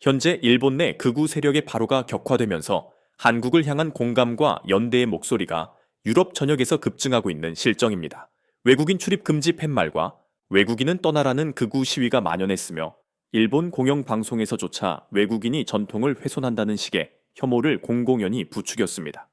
현재 일본 내 극우 세력의 발호가 격화되면서 한국을 향한 공감과 연대의 목소리가 유럽 전역에서 급증하고 있는 실정입니다. 외국인 출입 금지 팻말과 외국인은 떠나라는 극우 시위가 만연했으며 일본 공영방송에서조차 외국인이 전통을 훼손한다는 식의 혐오를 공공연히 부추겼습니다.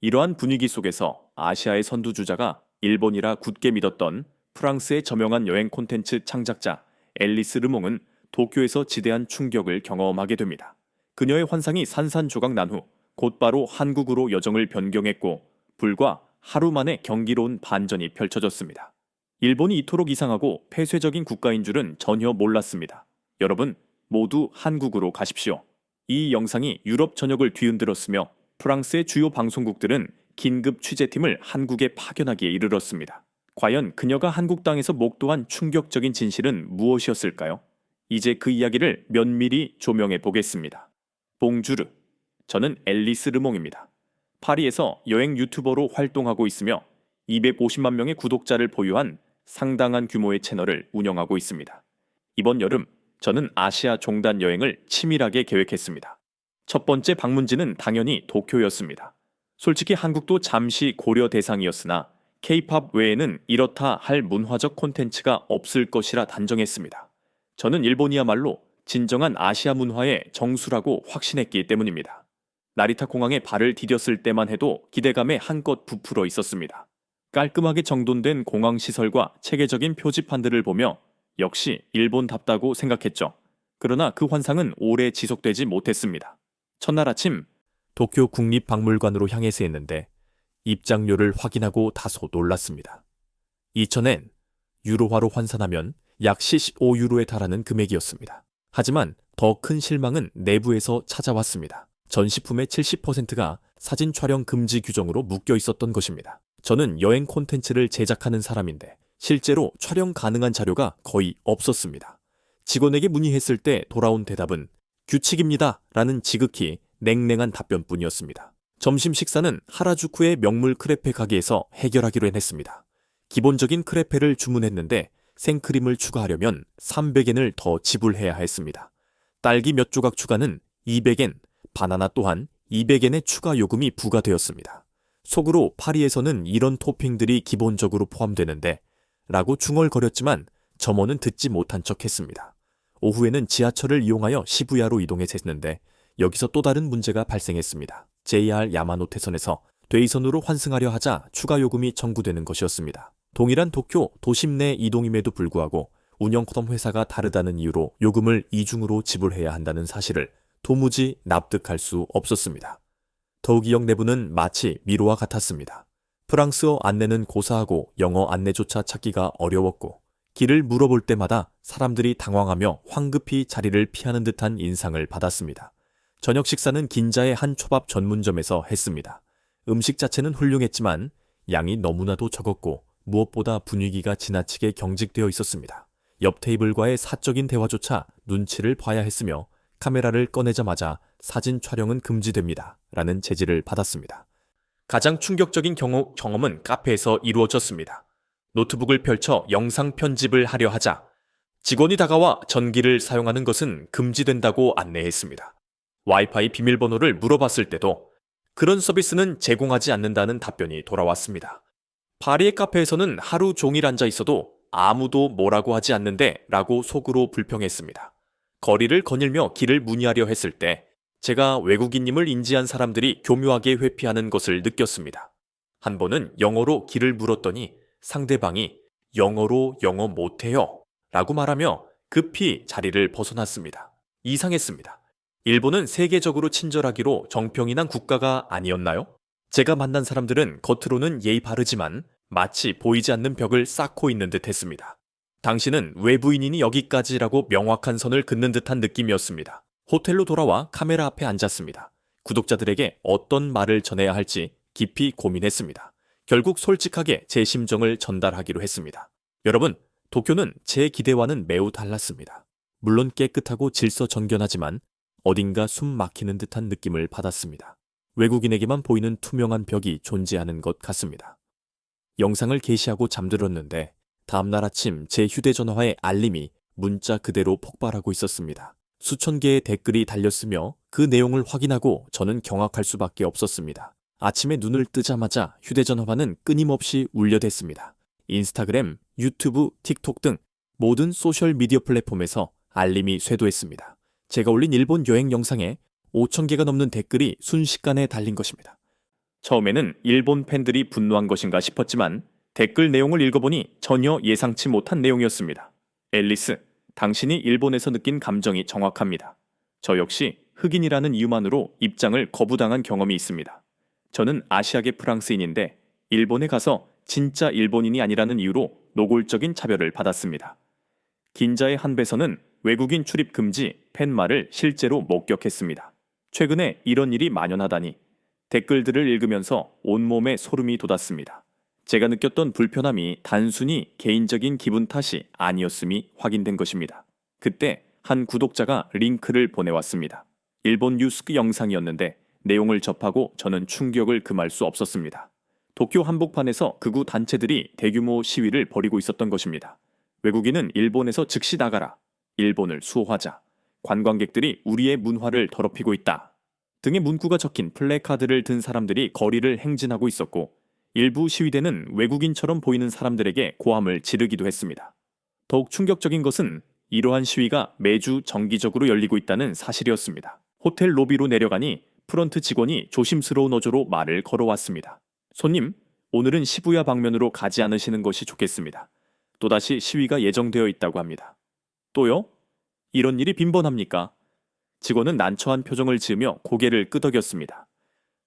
이러한 분위기 속에서 아시아의 선두주자가 일본이라 굳게 믿었던 프랑스의 저명한 여행 콘텐츠 창작자 앨리스 르몽은 도쿄에서 지대한 충격을 경험하게 됩니다. 그녀의 환상이 산산조각 난 후 곧바로 한국으로 여정을 변경했고 불과 하루 만에 경이로운 반전이 펼쳐졌습니다. 일본이 이토록 이상하고 폐쇄적인 국가인 줄은 전혀 몰랐습니다. 여러분 모두 한국으로 가십시오. 이 영상이 유럽 전역을 뒤흔들었으며 프랑스의 주요 방송국들은 긴급 취재팀을 한국에 파견하기에 이르렀습니다. 과연 그녀가 한국 땅에서 목도한 충격적인 진실은 무엇이었을까요? 이제 그 이야기를 면밀히 조명해 보겠습니다. 봉주르, 저는 앨리스 르몽입니다. 파리에서 여행 유튜버로 활동하고 있으며 250만 명의 구독자를 보유한 상당한 규모의 채널을 운영하고 있습니다. 이번 여름 저는 아시아 종단 여행을 치밀하게 계획했습니다. 첫 번째 방문지는 당연히 도쿄였습니다. 솔직히 한국도 잠시 고려 대상이었으나 K-팝 외에는 이렇다 할 문화적 콘텐츠가 없을 것이라 단정했습니다. 저는 일본이야말로 진정한 아시아 문화의 정수라고 확신했기 때문입니다. 나리타 공항에 발을 디뎠을 때만 해도 기대감에 한껏 부풀어 있었습니다. 깔끔하게 정돈된 공항 시설과 체계적인 표지판들을 보며 역시 일본답다고 생각했죠. 그러나 그 환상은 오래 지속되지 못했습니다. 첫날 아침 도쿄 국립박물관으로 향해서 했는데 입장료를 확인하고 다소 놀랐습니다. 2000엔 유로화로 환산하면 약 75유로에 달하는 금액이었습니다. 하지만 더 큰 실망은 내부에서 찾아왔습니다. 전시품의 70%가 사진 촬영 금지 규정으로 묶여 있었던 것입니다. 저는 여행 콘텐츠를 제작하는 사람인데 실제로 촬영 가능한 자료가 거의 없었습니다. 직원에게 문의했을 때 돌아온 대답은 규칙입니다 라는 지극히 냉랭한 답변뿐이었습니다. 점심 식사는 하라주쿠의 명물 크레페 가게에서 해결하기로 했습니다. 기본적인 크레페를 주문했는데 생크림을 추가하려면 300엔을 더 지불해야 했습니다. 딸기 몇 조각 추가는 200엔, 바나나 또한 200엔의 추가 요금이 부과되었습니다. 속으로 파리에서는 이런 토핑들이 기본적으로 포함되는데 라고 중얼거렸지만 점원은 듣지 못한 척 했습니다. 오후에는 지하철을 이용하여 시부야로 이동해서 했는데 여기서 또 다른 문제가 발생했습니다. JR 야마노테선에서 대이선으로 환승하려 하자 추가 요금이 청구되는 것이었습니다. 동일한 도쿄 도심 내 이동임에도 불구하고 운영 회사가 다르다는 이유로 요금을 이중으로 지불해야 한다는 사실을 도무지 납득할 수 없었습니다. 더욱이역 내부는 마치 미로와 같았습니다. 프랑스어 안내는 고사하고 영어 안내조차 찾기가 어려웠고 길을 물어볼 때마다 사람들이 당황하며 황급히 자리를 피하는 듯한 인상을 받았습니다. 저녁 식사는 긴자의 한 초밥 전문점에서 했습니다. 음식 자체는 훌륭했지만 양이 너무나도 적었고 무엇보다 분위기가 지나치게 경직되어 있었습니다. 옆 테이블과의 사적인 대화조차 눈치를 봐야 했으며 카메라를 꺼내자마자 사진 촬영은 금지됩니다 라는 제지를 받았습니다. 가장 충격적인 경험은 카페에서 이루어졌습니다. 노트북을 펼쳐 영상 편집을 하려 하자 직원이 다가와 전기를 사용하는 것은 금지된다고 안내했습니다. 와이파이 비밀번호를 물어봤을 때도 그런 서비스는 제공하지 않는다는 답변이 돌아왔습니다. 파리의 카페에서는 하루 종일 앉아 있어도 아무도 뭐라고 하지 않는데 라고 속으로 불평했습니다. 거리를 거닐며 길을 문의하려 했을 때 제가 외국인임을 인지한 사람들이 교묘하게 회피하는 것을 느꼈습니다. 한 번은 영어로 길을 물었더니 상대방이 영어로 영어 못해요 라고 말하며 급히 자리를 벗어났습니다. 이상했습니다. 일본은 세계적으로 친절하기로 정평이 난 국가가 아니었나요? 제가 만난 사람들은 겉으로는 예의 바르지만 마치 보이지 않는 벽을 쌓고 있는 듯 했습니다. 당신은 외부인이니 여기까지라고 명확한 선을 긋는 듯한 느낌이었습니다. 호텔로 돌아와 카메라 앞에 앉았습니다. 구독자들에게 어떤 말을 전해야 할지 깊이 고민했습니다. 결국 솔직하게 제 심정을 전달하기로 했습니다. 여러분, 도쿄는 제 기대와는 매우 달랐습니다. 물론 깨끗하고 질서정연하지만 어딘가 숨 막히는 듯한 느낌을 받았습니다. 외국인에게만 보이는 투명한 벽이 존재하는 것 같습니다. 영상을 게시하고 잠들었는데 다음날 아침 제 휴대전화에 알림이 문자 그대로 폭발하고 있었습니다. 수천 개의 댓글이 달렸으며 그 내용을 확인하고 저는 경악할 수밖에 없었습니다. 아침에 눈을 뜨자마자 휴대전화는 끊임없이 울려댔습니다. 인스타그램, 유튜브, 틱톡 등 모든 소셜미디어 플랫폼에서 알림이 쇄도했습니다. 제가 올린 일본 여행 영상에 5,000개가 넘는 댓글이 순식간에 달린 것입니다. 처음에는 일본 팬들이 분노한 것인가 싶었지만 댓글 내용을 읽어보니 전혀 예상치 못한 내용이었습니다. 앨리스, 당신이 일본에서 느낀 감정이 정확합니다. 저 역시 흑인이라는 이유만으로 입장을 거부당한 경험이 있습니다. 저는 아시아계 프랑스인인데 일본에 가서 진짜 일본인이 아니라는 이유로 노골적인 차별을 받았습니다. 긴자의 한 배선은 외국인 출입 금지 팻말을 실제로 목격했습니다. 최근에 이런 일이 만연하다니 댓글들을 읽으면서 온몸에 소름이 돋았습니다. 제가 느꼈던 불편함이 단순히 개인적인 기분 탓이 아니었음이 확인된 것입니다. 그때 한 구독자가 링크를 보내왔습니다. 일본 뉴스 영상이었는데 내용을 접하고 저는 충격을 금할 수 없었습니다. 도쿄 한복판에서 극우 단체들이 대규모 시위를 벌이고 있었던 것입니다. 외국인은 일본에서 즉시 나가라, 일본을 수호하자, 관광객들이 우리의 문화를 더럽히고 있다 등의 문구가 적힌 플래카드를 든 사람들이 거리를 행진하고 있었고 일부 시위대는 외국인처럼 보이는 사람들에게 고함을 지르기도 했습니다. 더욱 충격적인 것은 이러한 시위가 매주 정기적으로 열리고 있다는 사실이었습니다. 호텔 로비로 내려가니 프런트 직원이 조심스러운 어조로 말을 걸어왔습니다. 손님, 오늘은 시부야 방면으로 가지 않으시는 것이 좋겠습니다. 또다시 시위가 예정되어 있다고 합니다. 또요? 이런 일이 빈번합니까? 직원은 난처한 표정을 지으며 고개를 끄덕였습니다.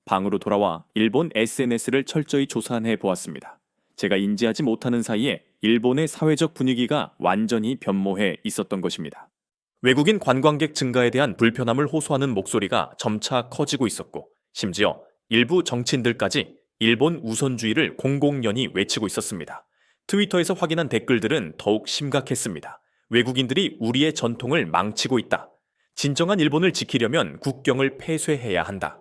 방으로 돌아와 일본 SNS를 철저히 조사해 보았습니다. 제가 인지하지 못하는 사이에 일본의 사회적 분위기가 완전히 변모해 있었던 것입니다. 외국인 관광객 증가에 대한 불편함을 호소하는 목소리가 점차 커지고 있었고 심지어 일부 정치인들까지 일본 우선주의를 공공연히 외치고 있었습니다. 트위터에서 확인한 댓글들은 더욱 심각했습니다. 외국인들이 우리의 전통을 망치고 있다. 진정한 일본을 지키려면 국경을 폐쇄해야 한다.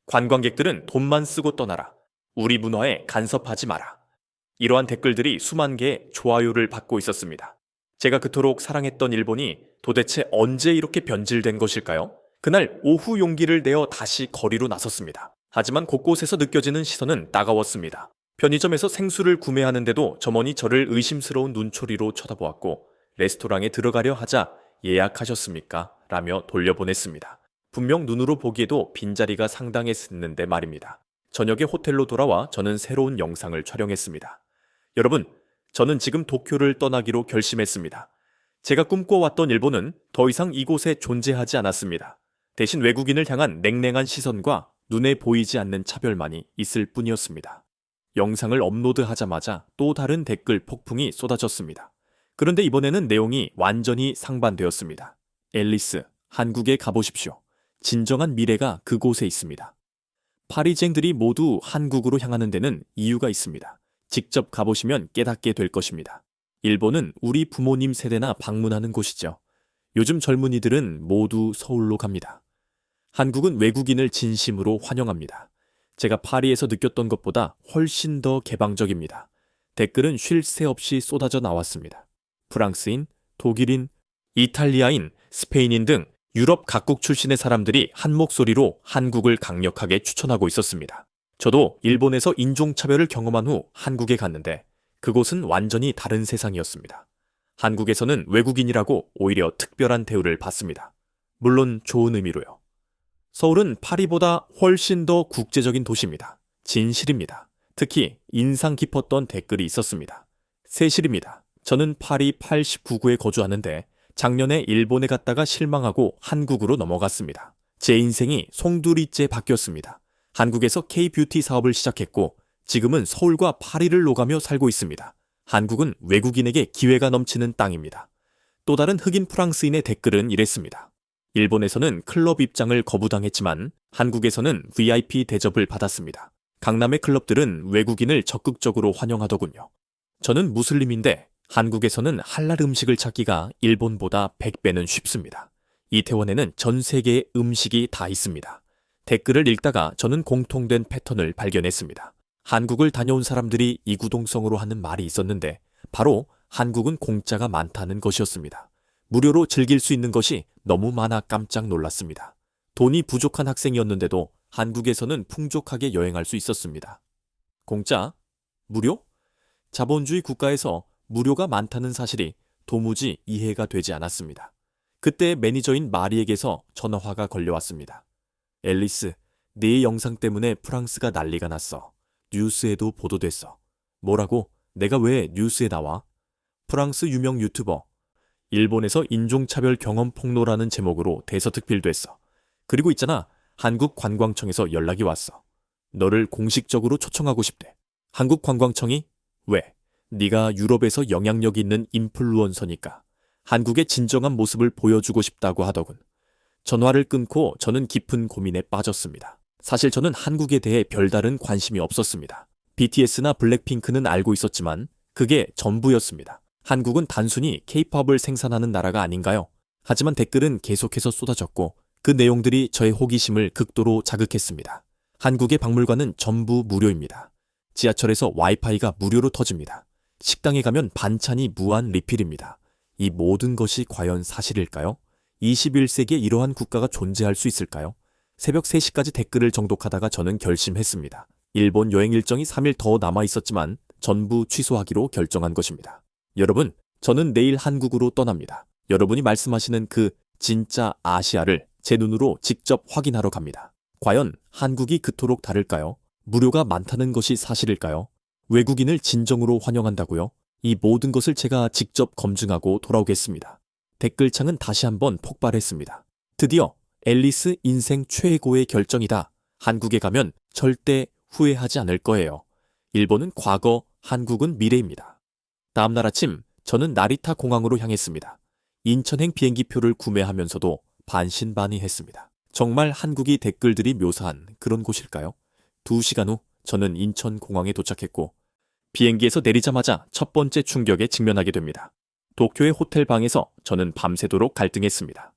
관광객들은 돈만 쓰고 떠나라. 우리 문화에 간섭하지 마라. 이러한 댓글들이 수만 개의 좋아요를 받고 있었습니다. 제가 그토록 사랑했던 일본이 도대체 언제 이렇게 변질된 것일까요? 그날 오후 용기를 내어 다시 거리로 나섰습니다. 하지만 곳곳에서 느껴지는 시선은 따가웠습니다. 편의점에서 생수를 구매하는데도 점원이 저를 의심스러운 눈초리로 쳐다보았고 레스토랑에 들어가려 하자 예약하셨습니까? 라며 돌려보냈습니다. 분명 눈으로 보기에도 빈자리가 상당했는데 말입니다. 저녁에 호텔로 돌아와 저는 새로운 영상을 촬영했습니다. 여러분, 저는 지금 도쿄를 떠나기로 결심했습니다. 제가 꿈꿔왔던 일본은 더 이상 이곳에 존재하지 않았습니다. 대신 외국인을 향한 냉랭한 시선과 눈에 보이지 않는 차별만이 있을 뿐이었습니다. 영상을 업로드하자마자 또 다른 댓글 폭풍이 쏟아졌습니다. 그런데 이번에는 내용이 완전히 상반되었습니다. 앨리스, 한국에 가보십시오. 진정한 미래가 그곳에 있습니다. 파리쟁들이 모두 한국으로 향하는 데는 이유가 있습니다. 직접 가보시면 깨닫게 될 것입니다. 일본은 우리 부모님 세대나 방문하는 곳이죠. 요즘 젊은이들은 모두 서울로 갑니다. 한국은 외국인을 진심으로 환영합니다. 제가 파리에서 느꼈던 것보다 훨씬 더 개방적입니다. 댓글은 쉴 새 없이 쏟아져 나왔습니다. 프랑스인, 독일인, 이탈리아인, 스페인인 등 유럽 각국 출신의 사람들이 한 목소리로 한국을 강력하게 추천하고 있었습니다. 저도 일본에서 인종차별을 경험한 후 한국에 갔는데 그곳은 완전히 다른 세상이었습니다. 한국에서는 외국인이라고 오히려 특별한 대우를 받습니다. 물론 좋은 의미로요. 서울은 파리보다 훨씬 더 국제적인 도시입니다. 진실입니다. 특히 인상 깊었던 댓글이 있었습니다. 세실입니다. 저는 파리 89구에 거주하는데 작년에 일본에 갔다가 실망하고 한국으로 넘어갔습니다. 제 인생이 송두리째 바뀌었습니다. 한국에서 K-뷰티 사업을 시작했고 지금은 서울과 파리를 오가며 살고 있습니다. 한국은 외국인에게 기회가 넘치는 땅입니다. 또 다른 흑인 프랑스인의 댓글은 이랬습니다. 일본에서는 클럽 입장을 거부당했지만 한국에서는 VIP 대접을 받았습니다. 강남의 클럽들은 외국인을 적극적으로 환영하더군요. 저는 무슬림인데 한국에서는 할랄 음식을 찾기가 일본보다 100배는 쉽습니다. 이태원에는 전 세계의 음식이 다 있습니다. 댓글을 읽다가 저는 공통된 패턴을 발견했습니다. 한국을 다녀온 사람들이 이구동성으로 하는 말이 있었는데 바로 한국은 공짜가 많다는 것이었습니다. 무료로 즐길 수 있는 것이 너무 많아 깜짝 놀랐습니다. 돈이 부족한 학생이었는데도 한국에서는 풍족하게 여행할 수 있었습니다. 공짜? 무료? 자본주의 국가에서 무료가 많다는 사실이 도무지 이해가 되지 않았습니다. 그때 매니저인 마리에게서 전화가 걸려왔습니다. 앨리스, 네 영상 때문에 프랑스가 난리가 났어. 뉴스에도 보도됐어. 뭐라고? 내가 왜 뉴스에 나와? 프랑스 유명 유튜버. 일본에서 인종차별 경험 폭로라는 제목으로 대서특필됐어. 그리고 있잖아. 한국관광청에서 연락이 왔어. 너를 공식적으로 초청하고 싶대. 한국관광청이? 왜? 네가 유럽에서 영향력 있는 인플루언서니까. 한국의 진정한 모습을 보여주고 싶다고 하더군. 전화를 끊고 저는 깊은 고민에 빠졌습니다. 사실 저는 한국에 대해 별다른 관심이 없었습니다. BTS나 블랙핑크는 알고 있었지만 그게 전부였습니다. 한국은 단순히 K-팝을 생산하는 나라가 아닌가요? 하지만 댓글은 계속해서 쏟아졌고 그 내용들이 저의 호기심을 극도로 자극했습니다. 한국의 박물관은 전부 무료입니다. 지하철에서 와이파이가 무료로 터집니다. 식당에 가면 반찬이 무한 리필입니다. 이 모든 것이 과연 사실일까요? 21세기에 이러한 국가가 존재할 수 있을까요? 새벽 3시까지 댓글을 정독하다가 저는 결심했습니다. 일본 여행 일정이 3일 더 남아 있었지만 전부 취소하기로 결정한 것입니다. 여러분, 저는 내일 한국으로 떠납니다. 여러분이 말씀하시는 그 진짜 아시아를 제 눈으로 직접 확인하러 갑니다. 과연 한국이 그토록 다를까요? 무료가 많다는 것이 사실일까요? 외국인을 진정으로 환영한다고요? 이 모든 것을 제가 직접 검증하고 돌아오겠습니다. 댓글창은 다시 한번 폭발했습니다. 드디어 앨리스 인생 최고의 결정이다. 한국에 가면 절대 후회하지 않을 거예요. 일본은 과거, 한국은 미래입니다. 다음날 아침 저는 나리타 공항으로 향했습니다. 인천행 비행기표를 구매하면서도 반신반의했습니다. 정말 한국이 댓글들이 묘사한 그런 곳일까요? 2시간 후 저는 인천공항에 도착했고 비행기에서 내리자마자 첫 번째 충격에 직면하게 됩니다. 도쿄의 호텔 방에서 저는 밤새도록 갈등했습니다.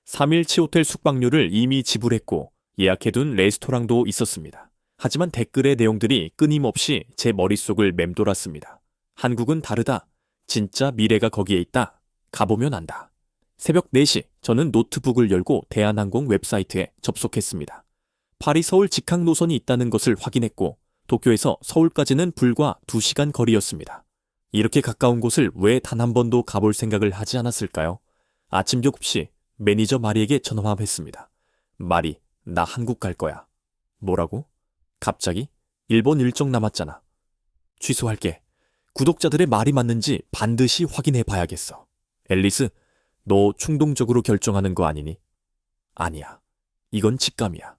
3일치 호텔 숙박료를 이미 지불했고 예약해둔 레스토랑도 있었습니다. 하지만 댓글의 내용들이 끊임없이 제 머릿속을 맴돌았습니다. 한국은 다르다. 진짜 미래가 거기에 있다. 가보면 안다. 새벽 4시 저는 노트북을 열고 대한항공 웹사이트에 접속했습니다. 파리 서울 직항 노선이 있다는 것을 확인했고 도쿄에서 서울까지는 불과 2시간 거리였습니다. 이렇게 가까운 곳을 왜 단 한 번도 가볼 생각을 하지 않았을까요? 아침 7시 매니저 마리에게 전화했습니다. 마리, 나 한국 갈 거야. 뭐라고? 갑자기? 일본 일정 남았잖아. 취소할게. 구독자들의 말이 맞는지 반드시 확인해 봐야겠어. 앨리스, 너 충동적으로 결정하는 거 아니니? 아니야. 이건 직감이야.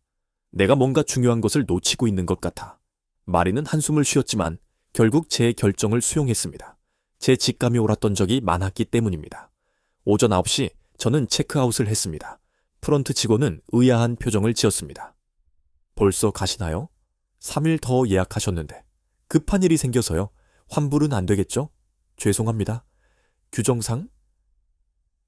내가 뭔가 중요한 것을 놓치고 있는 것 같아. 마리는 한숨을 쉬었지만 결국 제 결정을 수용했습니다. 제 직감이 옳았던 적이 많았기 때문입니다. 오전 9시 저는 체크아웃을 했습니다. 프런트 직원은 의아한 표정을 지었습니다. 벌써 가시나요? 3일 더 예약하셨는데. 급한 일이 생겨서요. 환불은 안 되겠죠? 죄송합니다. 규정상?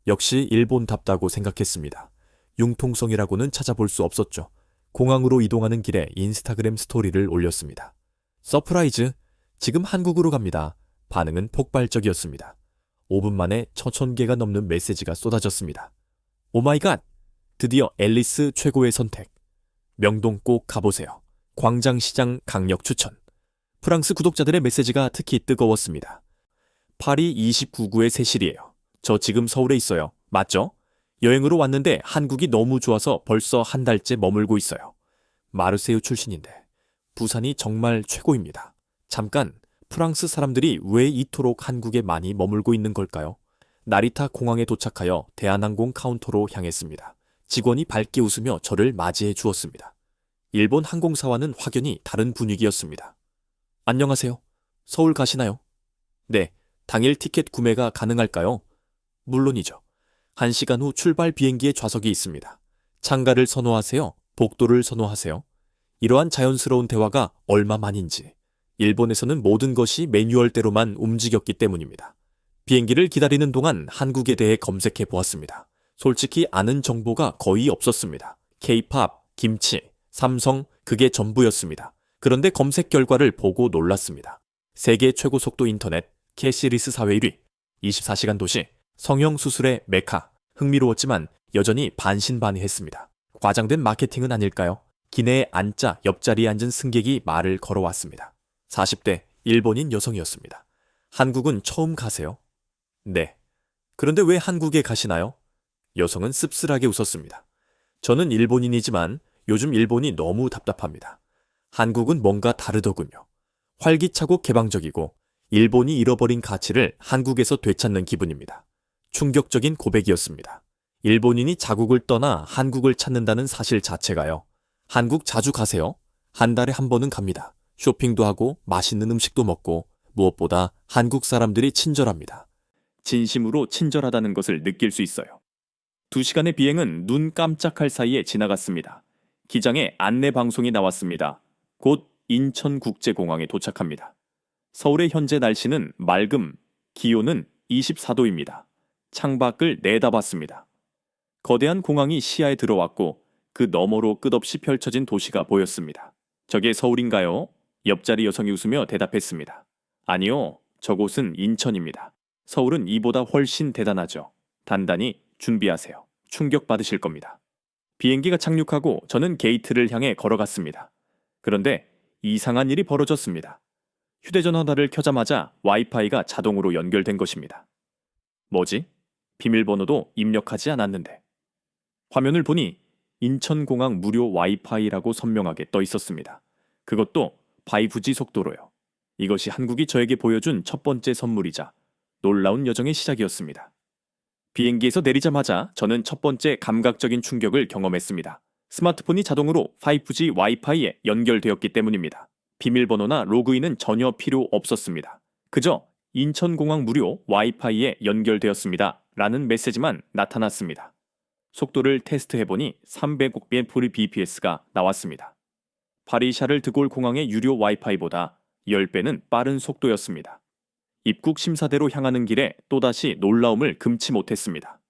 역시 일본답다고 생각했습니다. 융통성이라고는 찾아볼 수 없었죠. 공항으로 이동하는 길에 인스타그램 스토리를 올렸습니다. 서프라이즈! 지금 한국으로 갑니다. 반응은 폭발적이었습니다. 5분 만에 1000개가 넘는 메시지가 쏟아졌습니다. 오마이갓! 드디어 앨리스 최고의 선택. 명동 꼭 가보세요. 광장시장 강력 추천. 프랑스 구독자들의 메시지가 특히 뜨거웠습니다. 파리 29구의 세실이에요. 저 지금 서울에 있어요. 맞죠? 여행으로 왔는데 한국이 너무 좋아서 벌써 한 달째 머물고 있어요. 마르세유 출신인데 부산이 정말 최고입니다. 잠깐, 프랑스 사람들이 왜 이토록 한국에 많이 머물고 있는 걸까요? 나리타 공항에 도착하여 대한항공 카운터로 향했습니다. 직원이 밝게 웃으며 저를 맞이해 주었습니다. 일본 항공사와는 확연히 다른 분위기였습니다. 안녕하세요. 서울 가시나요? 네, 당일 티켓 구매가 가능할까요? 물론이죠. 1시간 후 출발 비행기에 좌석이 있습니다. 창가를 선호하세요? 복도를 선호하세요? 이러한 자연스러운 대화가 얼마만인지. 일본에서는 모든 것이 매뉴얼대로만 움직였기 때문입니다. 비행기를 기다리는 동안 한국에 대해 검색해 보았습니다. 솔직히 아는 정보가 거의 없었습니다. K-팝, 김치, 삼성, 그게 전부였습니다. 그런데 검색 결과를 보고 놀랐습니다. 세계 최고 속도 인터넷, 캐시리스 사회 1위, 24시간 도시, 성형 수술의 메카. 흥미로웠지만 여전히 반신반의했습니다. 과장된 마케팅은 아닐까요? 기내에 앉자 옆자리에 앉은 승객이 말을 걸어왔습니다. 40대 일본인 여성이었습니다. 한국은 처음 가세요? 네. 그런데 왜 한국에 가시나요? 여성은 씁쓸하게 웃었습니다. 저는 일본인이지만 요즘 일본이 너무 답답합니다. 한국은 뭔가 다르더군요. 활기차고 개방적이고 일본이 잃어버린 가치를 한국에서 되찾는 기분입니다. 충격적인 고백이었습니다. 일본인이 자국을 떠나 한국을 찾는다는 사실 자체가요. 한국 자주 가세요? 한 달에 한 번은 갑니다. 쇼핑도 하고 맛있는 음식도 먹고 무엇보다 한국 사람들이 친절합니다. 진심으로 친절하다는 것을 느낄 수 있어요. 2시간의 비행은 눈 깜짝할 사이에 지나갔습니다. 기장에 안내 방송이 나왔습니다. 곧 인천국제공항에 도착합니다. 서울의 현재 날씨는 맑음, 기온은 24도입니다. 창밖을 내다봤습니다. 거대한 공항이 시야에 들어왔고 그 너머로 끝없이 펼쳐진 도시가 보였습니다. 저게 서울인가요? 옆자리 여성이 웃으며 대답했습니다. 아니요, 저곳은 인천입니다. 서울은 이보다 훨씬 대단하죠. 단단히 준비하세요. 충격받으실 겁니다. 비행기가 착륙하고 저는 게이트를 향해 걸어갔습니다. 그런데 이상한 일이 벌어졌습니다. 휴대전화를 켜자마자 와이파이가 자동으로 연결된 것입니다. 뭐지? 비밀번호도 입력하지 않았는데. 화면을 보니 인천공항 무료 와이파이라고 선명하게 떠 있었습니다. 그것도 5G 속도로요. 이것이 한국이 저에게 보여준 첫 번째 선물이자 놀라운 여정의 시작이었습니다. 비행기에서 내리자마자 저는 첫 번째 감각적인 충격을 경험했습니다. 스마트폰이 자동으로 5G 와이파이에 연결되었기 때문입니다. 비밀번호나 로그인은 전혀 필요 없었습니다. 그저 인천공항 무료 와이파이에 연결되었습니다. 라는 메시지만 나타났습니다. 속도를 테스트해보니 300bps가 나왔습니다. 파리 샤를 드골 공항의 유료 와이파이보다 10배는 빠른 속도였습니다. 입국 심사대로 향하는 길에 또다시 놀라움을 금치 못했습니다.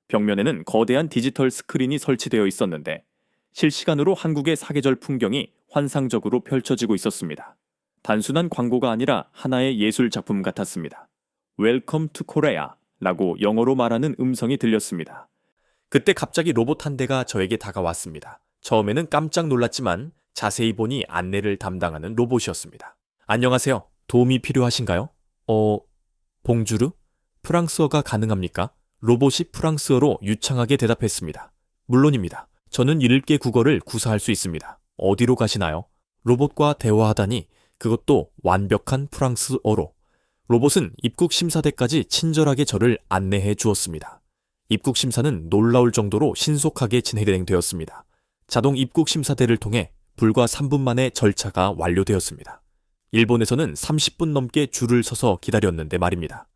벽면에는 거대한 디지털 스크린이 설치되어 있었는데 실시간으로 한국의 사계절 풍경이 환상적으로 펼쳐지고 있었습니다. 단순한 광고가 아니라 하나의 예술 작품 같았습니다. Welcome to Korea 라고 영어로 말하는 음성이 들렸습니다. 그때 갑자기 로봇 한 대가 저에게 다가왔습니다. 처음에는 깜짝 놀랐지만 자세히 보니 안내를 담당하는 로봇이었습니다. 안녕하세요. 도움이 필요하신가요? 봉주르? 프랑스어가 가능합니까? 로봇이 프랑스어로 유창하게 대답했습니다. 물론입니다. 저는 7개 국어를 구사할 수 있습니다. 어디로 가시나요? 로봇과 대화하다니 그것도 완벽한 프랑스어로. 로봇은 입국 심사대까지 친절하게 저를 안내해 주었습니다. 입국 심사는 놀라울 정도로 신속하게 진행되었습니다. 자동 입국 심사대를 통해 불과 3분 만에 절차가 완료되었습니다. 일본에서는 30분 넘게 줄을 서서 기다렸는데 말입니다.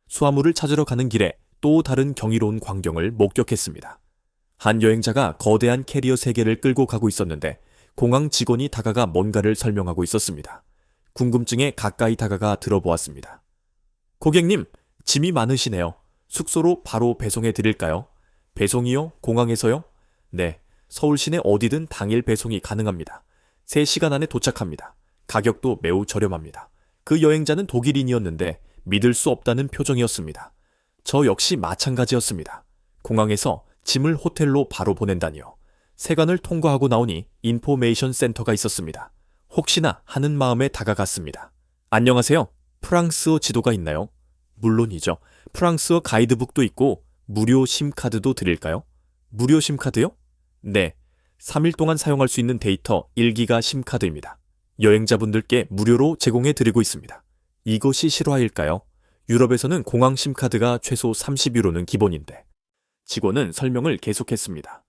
수화물을 찾으러 가는 길에 또 다른 경이로운 광경을 목격했습니다. 한 여행자가 거대한 캐리어 3개를 끌고 가고 있었는데 공항 직원이 다가가 뭔가를 설명하고 있었습니다. 궁금증에 가까이 다가가 들어보았습니다. 고객님, 짐이 많으시네요. 숙소로 바로 배송해 드릴까요? 배송이요? 공항에서요? 네, 서울 시내 어디든 당일 배송이 가능합니다. 3시간 안에 도착합니다. 가격도 매우 저렴합니다. 그 여행자는 독일인이었는데 믿을 수 없다는 표정이었습니다. 저 역시 마찬가지였습니다. 공항에서 짐을 호텔로 바로 보낸다니요. 세관을 통과하고 나오니 인포메이션 센터가 있었습니다. 혹시나 하는 마음에 다가갔습니다. 안녕하세요. 프랑스어 지도가 있나요? 물론이죠. 프랑스어 가이드북도 있고 무료 심카드도 드릴까요? 무료 심카드요? 네. 3일 동안 사용할 수 있는 데이터 1기가 심카드입니다. 여행자분들께 무료로 제공해 드리고 있습니다. 이것이 실화일까요? 유럽에서는 공항 심카드가 최소 30유로는 기본인데. 직원은 설명을 계속했습니다.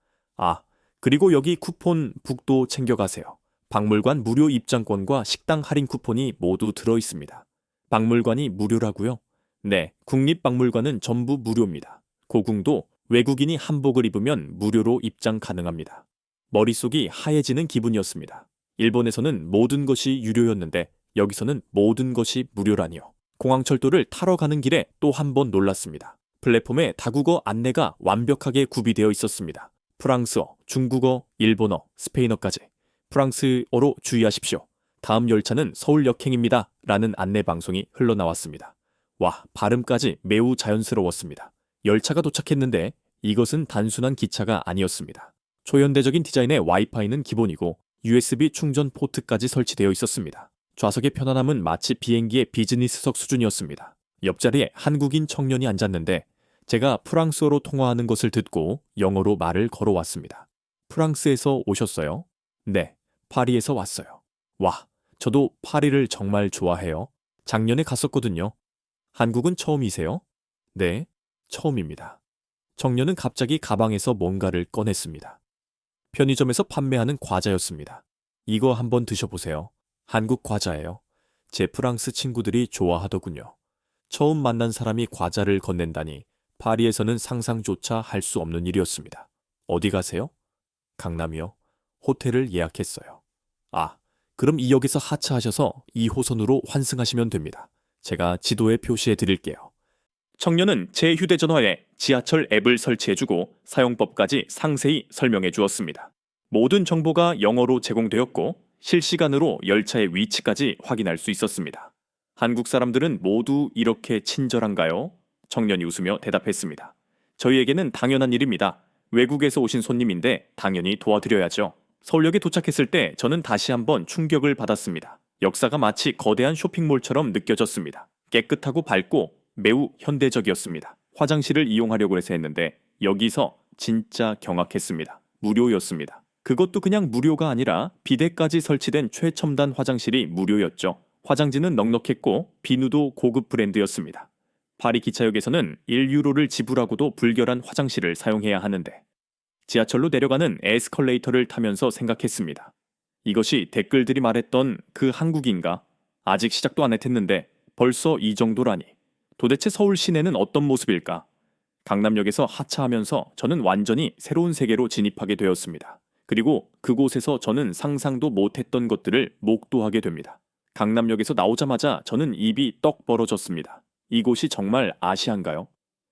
그리고 여기 쿠폰 북도 챙겨가세요. 박물관 무료 입장권과 식당 할인 쿠폰이 모두 들어있습니다. 박물관이 무료라고요? 네, 국립박물관은 전부 무료입니다. 고궁도 외국인이 한복을 입으면 무료로 입장 가능합니다. 머릿속이 하얘지는 기분이었습니다. 일본에서는 모든 것이 유료였는데 여기서는 모든 것이 무료라니요. 공항철도를 타러 가는 길에 또 한 번 놀랐습니다. 플랫폼에 다국어 안내가 완벽하게 구비되어 있었습니다. 프랑스어, 중국어, 일본어, 스페인어까지. 프랑스어로 주의하십시오. 다음 열차는 서울역행입니다. 라는 안내 방송이 흘러나왔습니다. 와, 발음까지 매우 자연스러웠습니다. 열차가 도착했는데 이것은 단순한 기차가 아니었습니다. 초현대적인 디자인의 와이파이는 기본이고 USB 충전 포트까지 설치되어 있었습니다. 좌석의 편안함은 마치 비행기의 비즈니스석 수준이었습니다. 옆자리에 한국인 청년이 앉았는데 제가 프랑스어로 통화하는 것을 듣고 영어로 말을 걸어왔습니다. 프랑스에서 오셨어요? 네, 파리에서 왔어요. 와, 저도 파리를 정말 좋아해요. 작년에 갔었거든요. 한국은 처음이세요? 네, 처음입니다. 청년은 갑자기 가방에서 뭔가를 꺼냈습니다. 편의점에서 판매하는 과자였습니다. 이거 한번 드셔보세요. 한국 과자예요. 제 프랑스 친구들이 좋아하더군요. 처음 만난 사람이 과자를 건넨다니 파리에서는 상상조차 할 수 없는 일이었습니다. 어디 가세요? 강남이요. 호텔을 예약했어요. 아, 그럼 이 역에서 하차하셔서 2호선으로 환승하시면 됩니다. 제가 지도에 표시해 드릴게요. 청년은 제 휴대전화에 지하철 앱을 설치해주고 사용법까지 상세히 설명해 주었습니다. 모든 정보가 영어로 제공되었고 실시간으로 열차의 위치까지 확인할 수 있었습니다. 한국 사람들은 모두 이렇게 친절한가요? 청년이 웃으며 대답했습니다. 저희에게는 당연한 일입니다. 외국에서 오신 손님인데 당연히 도와드려야죠. 서울역에 도착했을 때 저는 다시 한번 충격을 받았습니다. 역사가 마치 거대한 쇼핑몰처럼 느껴졌습니다. 깨끗하고 밝고 매우 현대적이었습니다. 화장실을 이용하려고 해서 했는데 여기서 진짜 경악했습니다. 무료였습니다. 그것도 그냥 무료가 아니라 비데까지 설치된 최첨단 화장실이 무료였죠. 화장지는 넉넉했고 비누도 고급 브랜드였습니다. 파리 기차역에서는 1유로를 지불하고도 불결한 화장실을 사용해야 하는데 지하철로 내려가는 에스컬레이터를 타면서 생각했습니다. 이것이 댓글들이 말했던 그 한국인가? 아직 시작도 안 했는데 벌써 이 정도라니. 도대체 서울 시내는 어떤 모습일까? 강남역에서 하차하면서 저는 완전히 새로운 세계로 진입하게 되었습니다. 그리고 그곳에서 저는 상상도 못했던 것들을 목도하게 됩니다. 강남역에서 나오자마자 저는 입이 떡 벌어졌습니다. 이곳이 정말 아시아인가요?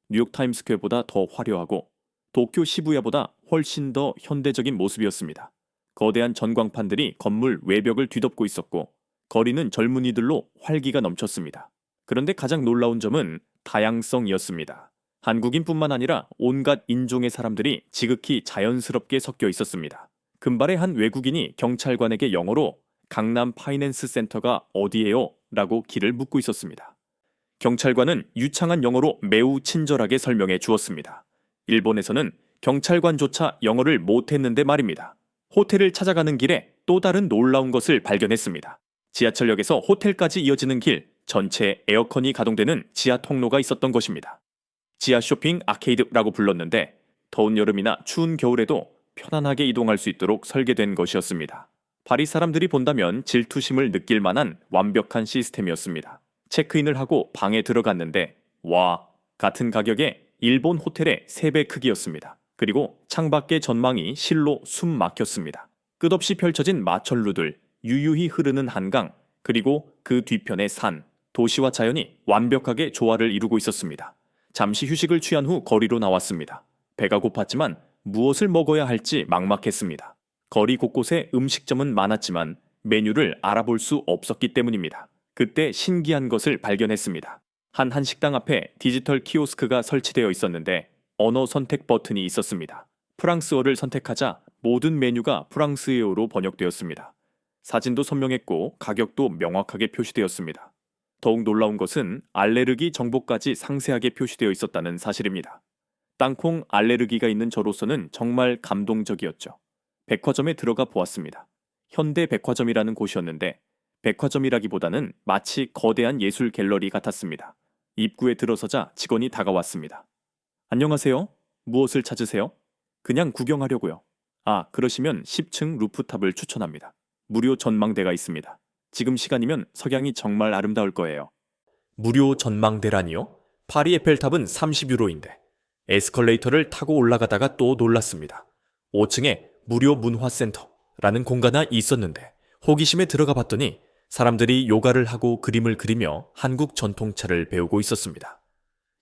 뉴욕 타임스퀘어보다 더 화려하고 도쿄 시부야보다 훨씬 더 현대적인 모습이었습니다. 거대한 전광판들이 건물 외벽을 뒤덮고 있었고 거리는 젊은이들로 활기가 넘쳤습니다. 그런데 가장 놀라운 점은 다양성이었습니다. 한국인뿐만 아니라 온갖 인종의 사람들이 지극히 자연스럽게 섞여 있었습니다. 금발의 한 외국인이 경찰관에게 영어로 강남 파이낸스 센터가 어디예요? 라고 길을 묻고 있었습니다. 경찰관은 유창한 영어로 매우 친절하게 설명해 주었습니다. 일본에서는 경찰관조차 영어를 못했는데 말입니다. 호텔을 찾아가는 길에 또 다른 놀라운 것을 발견했습니다. 지하철역에서 호텔까지 이어지는 길 전체에 에어컨이 가동되는 지하 통로가 있었던 것입니다. 지하 쇼핑 아케이드라고 불렀는데 더운 여름이나 추운 겨울에도 편안하게 이동할 수 있도록 설계된 것이었습니다. 파리 사람들이 본다면 질투심을 느낄 만한 완벽한 시스템이었습니다. 체크인을 하고 방에 들어갔는데 와, 같은 가격에 일본 호텔의 3배 크기였습니다. 그리고 창밖의 전망이 실로 숨 막혔습니다. 끝없이 펼쳐진 마천루들, 유유히 흐르는 한강, 그리고 그 뒤편의 산, 도시와 자연이 완벽하게 조화를 이루고 있었습니다. 잠시 휴식을 취한 후 거리로 나왔습니다. 배가 고팠지만 무엇을 먹어야 할지 막막했습니다. 거리 곳곳에 음식점은 많았지만 메뉴를 알아볼 수 없었기 때문입니다. 그때 신기한 것을 발견했습니다. 한 한식당 앞에 디지털 키오스크가 설치되어 있었는데 언어 선택 버튼이 있었습니다. 프랑스어를 선택하자 모든 메뉴가 프랑스어로 번역되었습니다. 사진도 선명했고 가격도 명확하게 표시되었습니다. 더욱 놀라운 것은 알레르기 정보까지 상세하게 표시되어 있었다는 사실입니다. 땅콩 알레르기가 있는 저로서는 정말 감동적이었죠. 백화점에 들어가 보았습니다. 현대 백화점이라는 곳이었는데 백화점이라기보다는 마치 거대한 예술 갤러리 같았습니다. 입구에 들어서자 직원이 다가왔습니다. 안녕하세요. 무엇을 찾으세요? 그냥 구경하려고요. 아, 그러시면 10층 루프탑을 추천합니다. 무료 전망대가 있습니다. 지금 시간이면 석양이 정말 아름다울 거예요. 무료 전망대라니요? 파리 에펠탑은 30유로인데 에스컬레이터를 타고 올라가다가 또 놀랐습니다. 5층에 무료 문화센터라는 공간 하나 있었는데 호기심에 들어가 봤더니 사람들이 요가를 하고 그림을 그리며 한국 전통차를 배우고 있었습니다.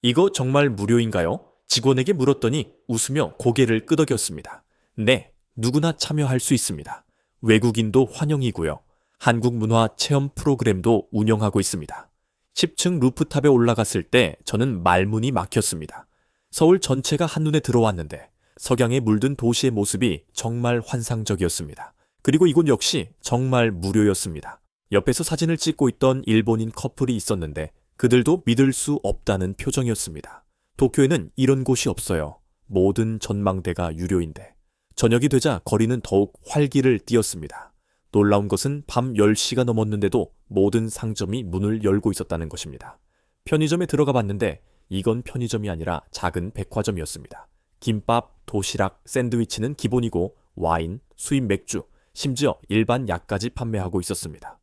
이거 정말 무료인가요? 직원에게 물었더니 웃으며 고개를 끄덕였습니다. 네, 누구나 참여할 수 있습니다. 외국인도 환영이고요. 한국 문화 체험 프로그램도 운영하고 있습니다. 10층 루프탑에 올라갔을 때 저는 말문이 막혔습니다. 서울 전체가 한눈에 들어왔는데 석양에 물든 도시의 모습이 정말 환상적이었습니다. 그리고 이곳 역시 정말 무료였습니다. 옆에서 사진을 찍고 있던 일본인 커플이 있었는데 그들도 믿을 수 없다는 표정이었습니다. 도쿄에는 이런 곳이 없어요. 모든 전망대가 유료인데. 저녁이 되자 거리는 더욱 활기를 띠었습니다. 놀라운 것은 밤 10시가 넘었는데도 모든 상점이 문을 열고 있었다는 것입니다. 편의점에 들어가 봤는데 이건 편의점이 아니라 작은 백화점이었습니다. 김밥, 도시락, 샌드위치는 기본이고 와인, 수입 맥주, 심지어 일반 약까지 판매하고 있었습니다.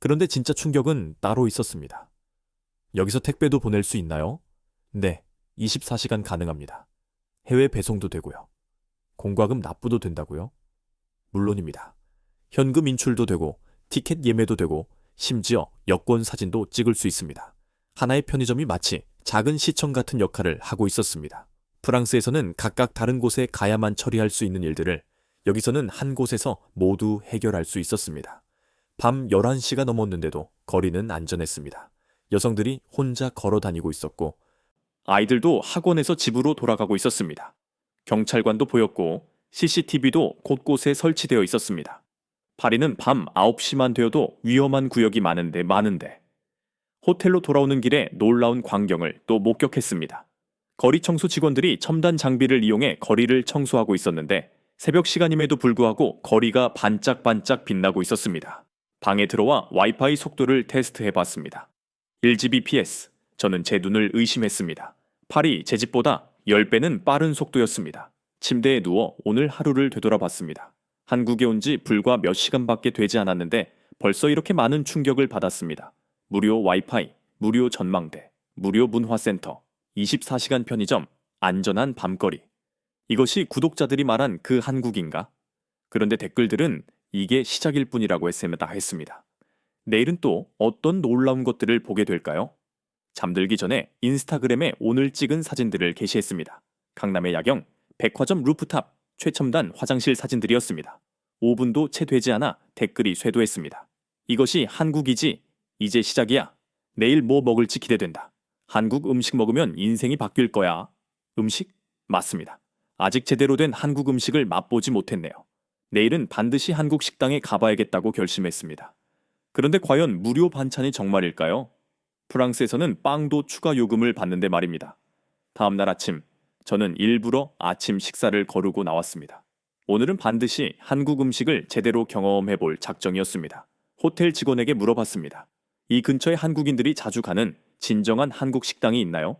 그런데 진짜 충격은 따로 있었습니다. 여기서 택배도 보낼 수 있나요? 네, 24시간 가능합니다. 해외 배송도 되고요. 공과금 납부도 된다고요? 물론입니다. 현금 인출도 되고 티켓 예매도 되고 심지어 여권 사진도 찍을 수 있습니다. 하나의 편의점이 마치 작은 시청 같은 역할을 하고 있었습니다. 프랑스에서는 각각 다른 곳에 가야만 처리할 수 있는 일들을 여기서는 한 곳에서 모두 해결할 수 있었습니다. 밤 11시가 넘었는데도 거리는 안전했습니다. 여성들이 혼자 걸어 다니고 있었고 아이들도 학원에서 집으로 돌아가고 있었습니다. 경찰관도 보였고 CCTV도 곳곳에 설치되어 있었습니다. 파리는 밤 9시만 되어도 위험한 구역이 많은데 호텔로 돌아오는 길에 놀라운 광경을 또 목격했습니다. 거리 청소 직원들이 첨단 장비를 이용해 거리를 청소하고 있었는데 새벽 시간임에도 불구하고 거리가 반짝반짝 빛나고 있었습니다. 방에 들어와 와이파이 속도를 테스트해봤습니다. 1Gbps. 저는 제 눈을 의심했습니다. 파리 제 집보다 10배는 빠른 속도였습니다. 침대에 누워 오늘 하루를 되돌아봤습니다. 한국에 온 지 불과 몇 시간밖에 되지 않았는데 벌써 이렇게 많은 충격을 받았습니다. 무료 와이파이, 무료 전망대, 무료 문화센터, 24시간 편의점, 안전한 밤거리. 이것이 구독자들이 말한 그 한국인가? 그런데 댓글들은 이게 시작일 뿐이라고 했습니다. 내일은 또 어떤 놀라운 것들을 보게 될까요? 잠들기 전에 인스타그램에 오늘 찍은 사진들을 게시했습니다. 강남의 야경, 백화점 루프탑, 최첨단 화장실 사진들이었습니다. 5분도 채 되지 않아 댓글이 쇄도했습니다. 이것이 한국이지. 이제 시작이야. 내일 뭐 먹을지 기대된다. 한국 음식 먹으면 인생이 바뀔 거야. 음식? 맞습니다. 아직 제대로 된 한국 음식을 맛보지 못했네요. 내일은 반드시 한국 식당에 가봐야겠다고 결심했습니다. 그런데 과연 무료 반찬이 정말일까요? 프랑스에서는 빵도 추가 요금을 받는데 말입니다. 다음날 아침, 저는 일부러 아침 식사를 거르고 나왔습니다. 오늘은 반드시 한국 음식을 제대로 경험해볼 작정이었습니다. 호텔 직원에게 물어봤습니다. 이 근처에 한국인들이 자주 가는 진정한 한국 식당이 있나요?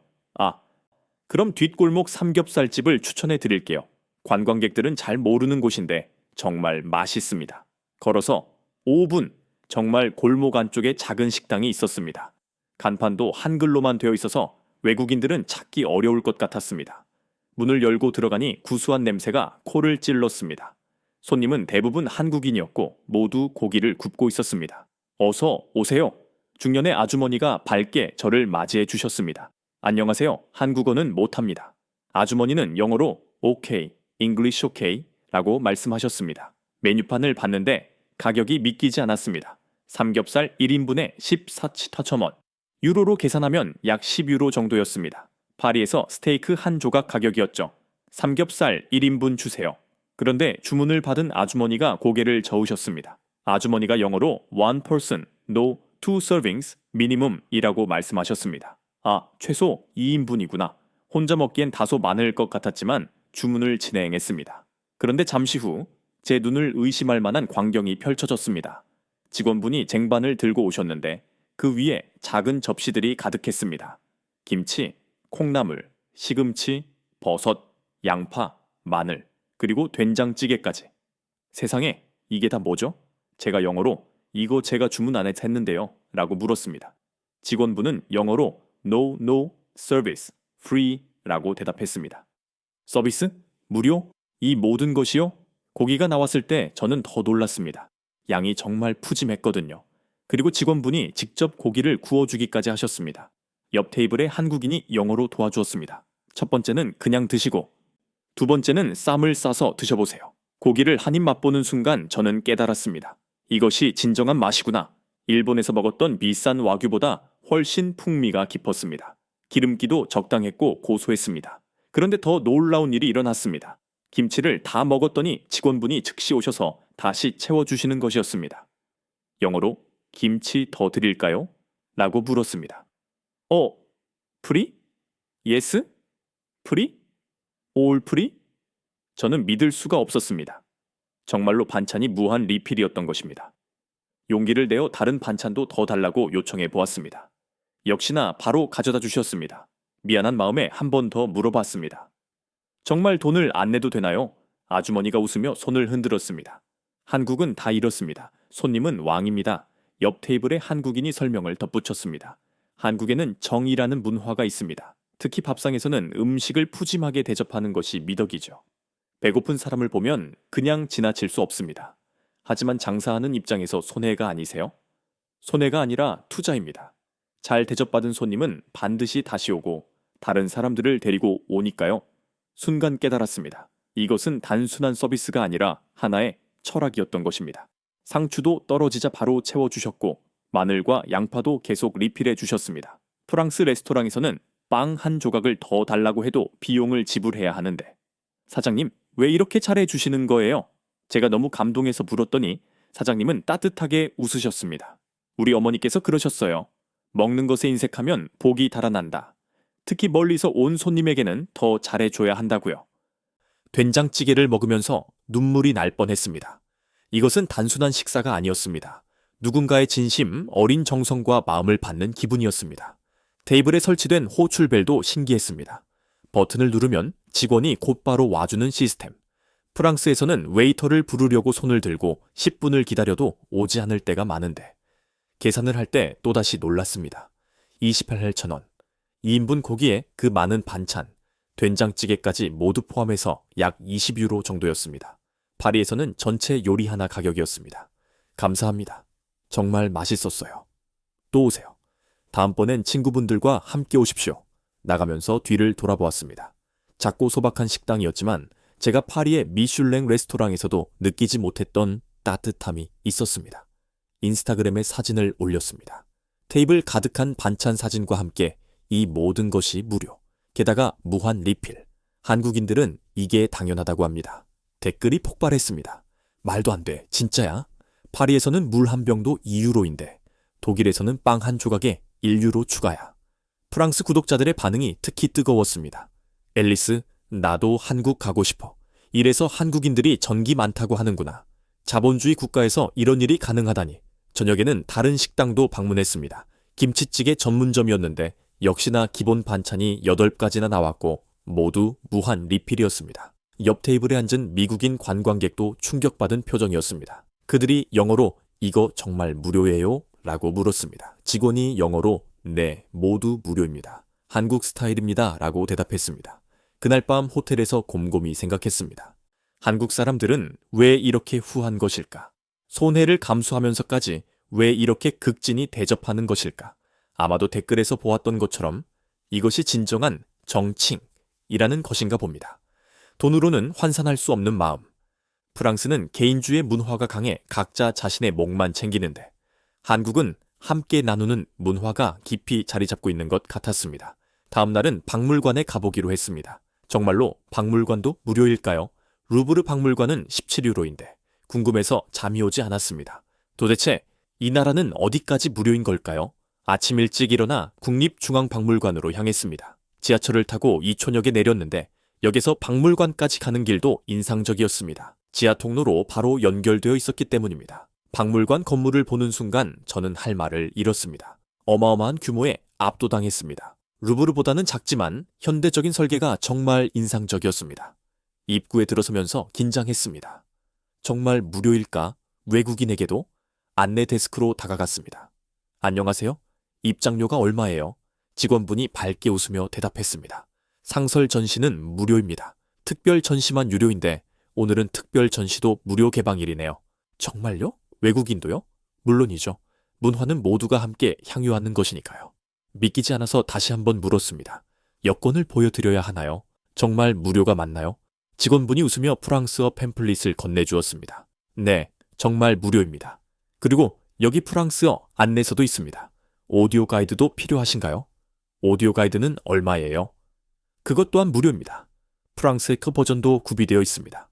그럼 뒷골목 삼겹살집을 추천해 드릴게요. 관광객들은 잘 모르는 곳인데 정말 맛있습니다. 걸어서 5분, 정말 골목 안쪽에 작은 식당이 있었습니다. 간판도 한글로만 되어 있어서 외국인들은 찾기 어려울 것 같았습니다. 문을 열고 들어가니 구수한 냄새가 코를 찔렀습니다. 손님은 대부분 한국인이었고 모두 고기를 굽고 있었습니다. 어서 오세요. 중년의 아주머니가 밝게 저를 맞이해 주셨습니다. 안녕하세요. 한국어는 못합니다. 아주머니는 영어로 OK, English OK 라고 말씀하셨습니다. 메뉴판을 봤는데 가격이 믿기지 않았습니다. 삼겹살 1인분에 14,000원. 유로로 계산하면 약 10유로 정도였습니다. 파리에서 스테이크 한 조각 가격이었죠. 삼겹살 1인분 주세요. 그런데 주문을 받은 아주머니가 고개를 저으셨습니다. 아주머니가 영어로 one person, no two servings, minimum이라고 말씀하셨습니다. 최소 2인분이구나. 혼자 먹기엔 다소 많을 것 같았지만 주문을 진행했습니다. 그런데 잠시 후 제 눈을 의심할 만한 광경이 펼쳐졌습니다. 직원분이 쟁반을 들고 오셨는데 그 위에 작은 접시들이 가득했습니다. 김치, 콩나물, 시금치, 버섯, 양파, 마늘, 그리고 된장찌개까지. 세상에, 이게 다 뭐죠? 제가 영어로 이거 제가 주문 안 했는데요 라고 물었습니다. 직원분은 영어로 No, no, service, free 라고 대답했습니다. 서비스? 무료? 이 모든 것이요? 고기가 나왔을 때 저는 더 놀랐습니다. 양이 정말 푸짐했거든요. 그리고 직원분이 직접 고기를 구워주기까지 하셨습니다. 옆 테이블에 한국인이 영어로 도와주었습니다. 첫 번째는 그냥 드시고, 두 번째는 쌈을 싸서 드셔보세요. 고기를 한 입 맛보는 순간 저는 깨달았습니다. 이것이 진정한 맛이구나. 일본에서 먹었던 비싼 와규보다 훨씬 풍미가 깊었습니다. 기름기도 적당했고 고소했습니다. 그런데 더 놀라운 일이 일어났습니다. 김치를 다 먹었더니 직원분이 즉시 오셔서 다시 채워주시는 것이었습니다. 영어로 김치 더 드릴까요? 라고 물었습니다. 프리? 예스? 프리? 올 프리? 저는 믿을 수가 없었습니다. 정말로 반찬이 무한 리필이었던 것입니다. 용기를 내어 다른 반찬도 더 달라고 요청해 보았습니다. 역시나 바로 가져다 주셨습니다. 미안한 마음에 한 번 더 물어봤습니다. 정말 돈을 안 내도 되나요? 아주머니가 웃으며 손을 흔들었습니다. 한국은 다 이렇습니다. 손님은 왕입니다. 옆 테이블에 한국인이 설명을 덧붙였습니다. 한국에는 정이라는 문화가 있습니다. 특히 밥상에서는 음식을 푸짐하게 대접하는 것이 미덕이죠. 배고픈 사람을 보면 그냥 지나칠 수 없습니다. 하지만 장사하는 입장에서 손해가 아니세요? 손해가 아니라 투자입니다. 잘 대접받은 손님은 반드시 다시 오고 다른 사람들을 데리고 오니까요. 순간 깨달았습니다. 이것은 단순한 서비스가 아니라 하나의 철학이었던 것입니다. 상추도 떨어지자 바로 채워주셨고 마늘과 양파도 계속 리필해 주셨습니다. 프랑스 레스토랑에서는 빵 한 조각을 더 달라고 해도 비용을 지불해야 하는데 사장님, 왜 이렇게 잘해 주시는 거예요? 제가 너무 감동해서 물었더니 사장님은 따뜻하게 웃으셨습니다. 우리 어머니께서 그러셨어요. 먹는 것에 인색하면 복이 달아난다. 특히 멀리서 온 손님에게는 더 잘해줘야 한다고요. 된장찌개를 먹으면서 눈물이 날 뻔했습니다. 이것은 단순한 식사가 아니었습니다. 누군가의 진심, 어린 정성과 마음을 받는 기분이었습니다. 테이블에 설치된 호출벨도 신기했습니다. 버튼을 누르면 직원이 곧바로 와주는 시스템. 프랑스에서는 웨이터를 부르려고 손을 들고 10분을 기다려도 오지 않을 때가 많은데 계산을 할 때 또다시 놀랐습니다. 28,000원. 2인분 고기에 그 많은 반찬, 된장찌개까지 모두 포함해서 약 20유로 정도였습니다. 파리에서는 전체 요리 하나 가격이었습니다. 감사합니다. 정말 맛있었어요. 또 오세요. 다음번엔 친구분들과 함께 오십시오. 나가면서 뒤를 돌아보았습니다. 작고 소박한 식당이었지만 제가 파리의 미슐랭 레스토랑에서도 느끼지 못했던 따뜻함이 있었습니다. 인스타그램에 사진을 올렸습니다. 테이블 가득한 반찬 사진과 함께 이 모든 것이 무료. 게다가 무한 리필. 한국인들은 이게 당연하다고 합니다. 댓글이 폭발했습니다. 말도 안 돼. 진짜야? 파리에서는 물 한 병도 2유로인데 독일에서는 빵 한 조각에 1유로 추가야. 프랑스 구독자들의 반응이 특히 뜨거웠습니다. 앨리스, 나도 한국 가고 싶어. 이래서 한국인들이 전기 많다고 하는구나. 자본주의 국가에서 이런 일이 가능하다니. 저녁에는 다른 식당도 방문했습니다. 김치찌개 전문점이었는데 역시나 기본 반찬이 8가지나 나왔고 모두 무한 리필이었습니다. 옆 테이블에 앉은 미국인 관광객도 충격받은 표정이었습니다. 그들이 영어로 이거 정말 무료예요? 라고 물었습니다. 직원이 영어로 네, 모두 무료입니다. 한국 스타일입니다. 라고 대답했습니다. 그날 밤 호텔에서 곰곰이 생각했습니다. 한국 사람들은 왜 이렇게 후한 것일까? 손해를 감수하면서까지 왜 이렇게 극진히 대접하는 것일까? 아마도 댓글에서 보았던 것처럼 이것이 진정한 정칭이라는 것인가 봅니다. 돈으로는 환산할 수 없는 마음. 프랑스는 개인주의 문화가 강해 각자 자신의 몫만 챙기는데 한국은 함께 나누는 문화가 깊이 자리 잡고 있는 것 같았습니다. 다음 날은 박물관에 가보기로 했습니다. 정말로 박물관도 무료일까요? 루브르 박물관은 17유로인데 궁금해서 잠이 오지 않았습니다. 도대체 이 나라는 어디까지 무료인 걸까요? 아침 일찍 일어나 국립중앙박물관으로 향했습니다. 지하철을 타고 이촌역에 내렸는데 역에서 박물관까지 가는 길도 인상적이었습니다. 지하 통로로 바로 연결되어 있었기 때문입니다. 박물관 건물을 보는 순간 저는 할 말을 잃었습니다. 어마어마한 규모에 압도당했습니다. 루브르보다는 작지만 현대적인 설계가 정말 인상적이었습니다. 입구에 들어서면서 긴장했습니다. 정말 무료일까? 외국인에게도? 안내 데스크로 다가갔습니다. 안녕하세요. 입장료가 얼마예요? 직원분이 밝게 웃으며 대답했습니다. 상설 전시는 무료입니다. 특별 전시만 유료인데 오늘은 특별 전시도 무료 개방일이네요. 정말요? 외국인도요? 물론이죠. 문화는 모두가 함께 향유하는 것이니까요. 믿기지 않아서 다시 한번 물었습니다. 여권을 보여드려야 하나요? 정말 무료가 맞나요? 직원분이 웃으며 프랑스어 팸플릿을 건네주었습니다. 네, 정말 무료입니다. 그리고 여기 프랑스어 안내서도 있습니다. 오디오 가이드도 필요하신가요? 오디오 가이드는 얼마예요? 그것 또한 무료입니다. 프랑스의 그 버전도 구비되어 있습니다.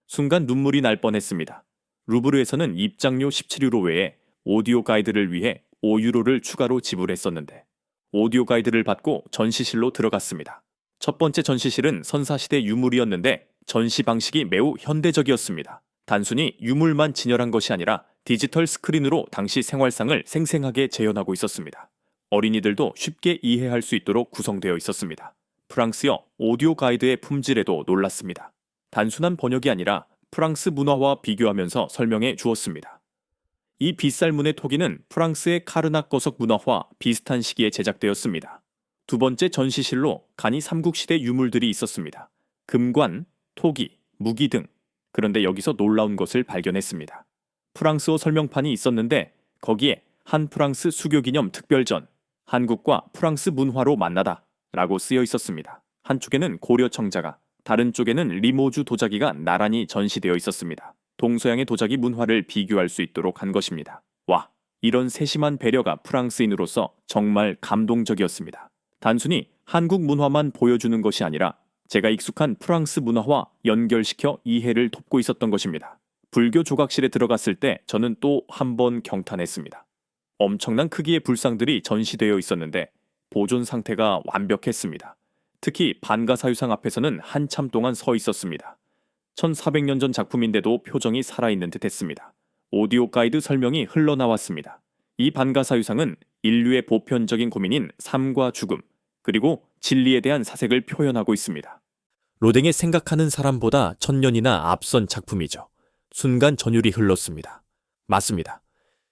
순간 눈물이 날 뻔했습니다. 루브르에서는 입장료 17유로 외에 오디오 가이드를 위해 5유로를 추가로 지불했었는데 오디오 가이드를 받고 전시실로 들어갔습니다. 첫 번째 전시실은 선사시대 유물이었는데 전시 방식이 매우 현대적이었습니다. 단순히 유물만 진열한 것이 아니라 디지털 스크린으로 당시 생활상을 생생하게 재현하고 있었습니다. 어린이들도 쉽게 이해할 수 있도록 구성되어 있었습니다. 프랑스어 오디오 가이드의 품질에도 놀랐습니다. 단순한 번역이 아니라 프랑스 문화와 비교하면서 설명해 주었습니다. 이 빗살문의 토기는 프랑스의 카르낙 거석 문화와 비슷한 시기에 제작되었습니다. 두 번째 전시실로 간이 삼국시대 유물들이 있었습니다. 금관, 토기, 무기 등. 그런데 여기서 놀라운 것을 발견했습니다. 프랑스어 설명판이 있었는데 거기에 한 프랑스 수교기념 특별전, 한국과 프랑스 문화로 만나다 라고 쓰여 있었습니다. 한쪽에는 고려 청자가, 다른 쪽에는 리모주 도자기가 나란히 전시되어 있었습니다. 동서양의 도자기 문화를 비교할 수 있도록 한 것입니다. 와, 이런 세심한 배려가 프랑스인으로서 정말 감동적이었습니다. 단순히 한국 문화만 보여주는 것이 아니라 제가 익숙한 프랑스 문화와 연결시켜 이해를 돕고 있었던 것입니다. 불교 조각실에 들어갔을 때 저는 또 한 번 경탄했습니다. 엄청난 크기의 불상들이 전시되어 있었는데 보존 상태가 완벽했습니다. 특히 반가사유상 앞에서는 한참 동안 서 있었습니다. 1400년 전 작품인데도 표정이 살아있는 듯 했습니다. 오디오 가이드 설명이 흘러나왔습니다. 이 반가사유상은 인류의 보편적인 고민인 삶과 죽음, 그리고 진리에 대한 사색을 표현하고 있습니다. 로댕의 생각하는 사람보다 1000년이나 앞선 작품이죠. 순간 전율이 흘렀습니다. 맞습니다.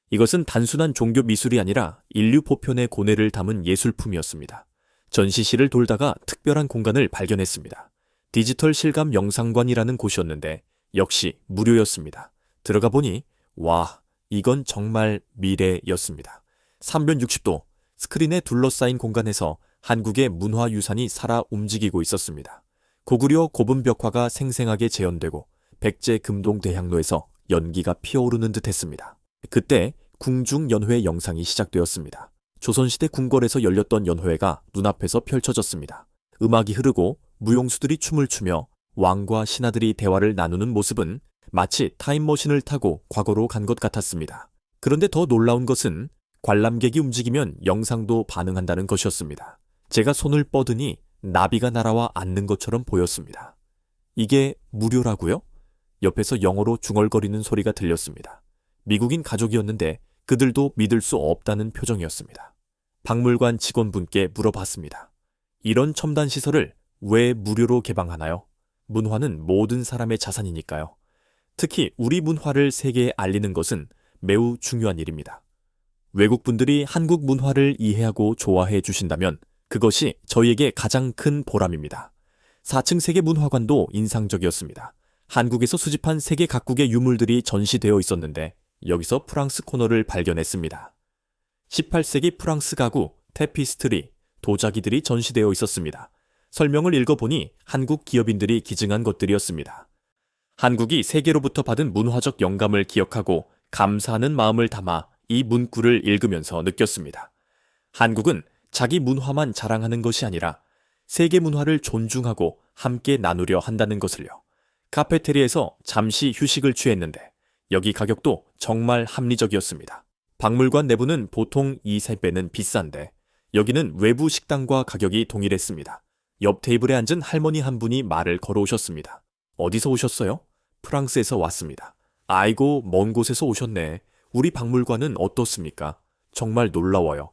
이것은 단순한 종교 미술이 아니라 인류 보편의 고뇌를 담은 예술품이었습니다. 전시실을 돌다가 특별한 공간을 발견했습니다. 디지털 실감 영상관이라는 곳이었는데 역시 무료였습니다. 들어가 보니 와, 이건 정말 미래였습니다. 360도 스크린에 둘러싸인 공간에서 한국의 문화유산이 살아 움직이고 있었습니다. 고구려 고분벽화가 생생하게 재현되고 백제 금동대향로에서 연기가 피어오르는 듯 했습니다. 그때 궁중연회 영상이 시작되었습니다. 조선시대 궁궐에서 열렸던 연회가 눈앞에서 펼쳐졌습니다. 음악이 흐르고 무용수들이 춤을 추며 왕과 신하들이 대화를 나누는 모습은 마치 타임머신을 타고 과거로 간 것 같았습니다. 그런데 더 놀라운 것은 관람객이 움직이면 영상도 반응한다는 것이었습니다. 제가 손을 뻗으니 나비가 날아와 앉는 것처럼 보였습니다. 이게 무료라고요? 옆에서 영어로 중얼거리는 소리가 들렸습니다. 미국인 가족이었는데 그들도 믿을 수 없다는 표정이었습니다. 박물관 직원분께 물어봤습니다. 이런 첨단 시설을 왜 무료로 개방하나요? 문화는 모든 사람의 자산이니까요. 특히 우리 문화를 세계에 알리는 것은 매우 중요한 일입니다. 외국 분들이 한국 문화를 이해하고 좋아해 주신다면 그것이 저희에게 가장 큰 보람입니다. 4층 세계문화관도 인상적이었습니다. 한국에서 수집한 세계 각국의 유물들이 전시되어 있었는데 여기서 프랑스 코너를 발견했습니다. 18세기 프랑스 가구, 테피스트리, 도자기들이 전시되어 있었습니다. 설명을 읽어보니 한국 기업인들이 기증한 것들이었습니다. 한국이 세계로부터 받은 문화적 영감을 기억하고 감사하는 마음을 담아 이 문구를 읽으면서 느꼈습니다. 한국은 자기 문화만 자랑하는 것이 아니라 세계 문화를 존중하고 함께 나누려 한다는 것을요. 카페테리에서 잠시 휴식을 취했는데 여기 가격도 정말 합리적이었습니다. 박물관 내부는 보통 2~3배는 비싼데 여기는 외부 식당과 가격이 동일했습니다. 옆 테이블에 앉은 할머니 한 분이 말을 걸어오셨습니다. 어디서 오셨어요? 프랑스에서 왔습니다. 아이고, 먼 곳에서 오셨네. 우리 박물관은 어떻습니까? 정말 놀라워요.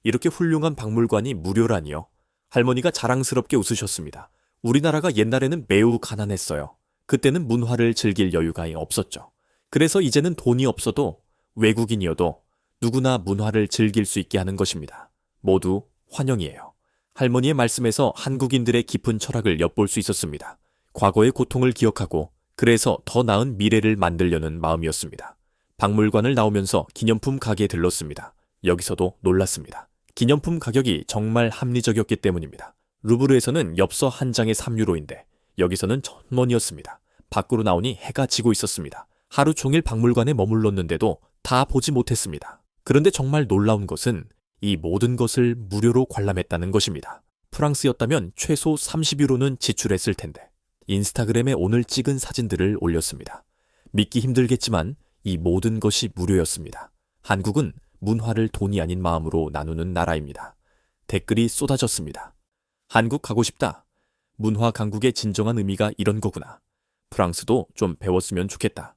이렇게 훌륭한 박물관이 무료라니요. 할머니가 자랑스럽게 웃으셨습니다. 우리나라가 옛날에는 매우 가난했어요. 그때는 문화를 즐길 여유가 없었죠. 그래서 이제는 돈이 없어도 외국인이어도 누구나 문화를 즐길 수 있게 하는 것입니다. 모두 환영이에요. 할머니의 말씀에서 한국인들의 깊은 철학을 엿볼 수 있었습니다. 과거의 고통을 기억하고 그래서 더 나은 미래를 만들려는 마음이었습니다. 박물관을 나오면서 기념품 가게에 들렀습니다. 여기서도 놀랐습니다. 기념품 가격이 정말 합리적이었기 때문입니다. 루브르에서는 엽서 한 장에 3유로인데 여기서는 1000원이었습니다. 밖으로 나오니 해가 지고 있었습니다. 하루 종일 박물관에 머물렀는데도 다 보지 못했습니다. 그런데 정말 놀라운 것은 이 모든 것을 무료로 관람했다는 것입니다. 프랑스였다면 최소 30유로는 지출했을 텐데 인스타그램에 오늘 찍은 사진들을 올렸습니다. 믿기 힘들겠지만 이 모든 것이 무료였습니다. 한국은 문화를 돈이 아닌 마음으로 나누는 나라입니다. 댓글이 쏟아졌습니다. 한국 가고 싶다. 문화 강국의 진정한 의미가 이런 거구나. 프랑스도 좀 배웠으면 좋겠다.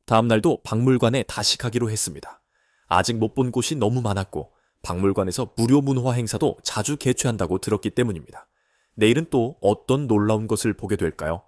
다음 날도 박물관에 다시 가기로 했습니다. 아직 못 본 곳이 너무 많았고 박물관에서 무료 문화 행사도 자주 개최한다고 들었기 때문입니다. 내일은 또 어떤 놀라운 것을 보게 될까요?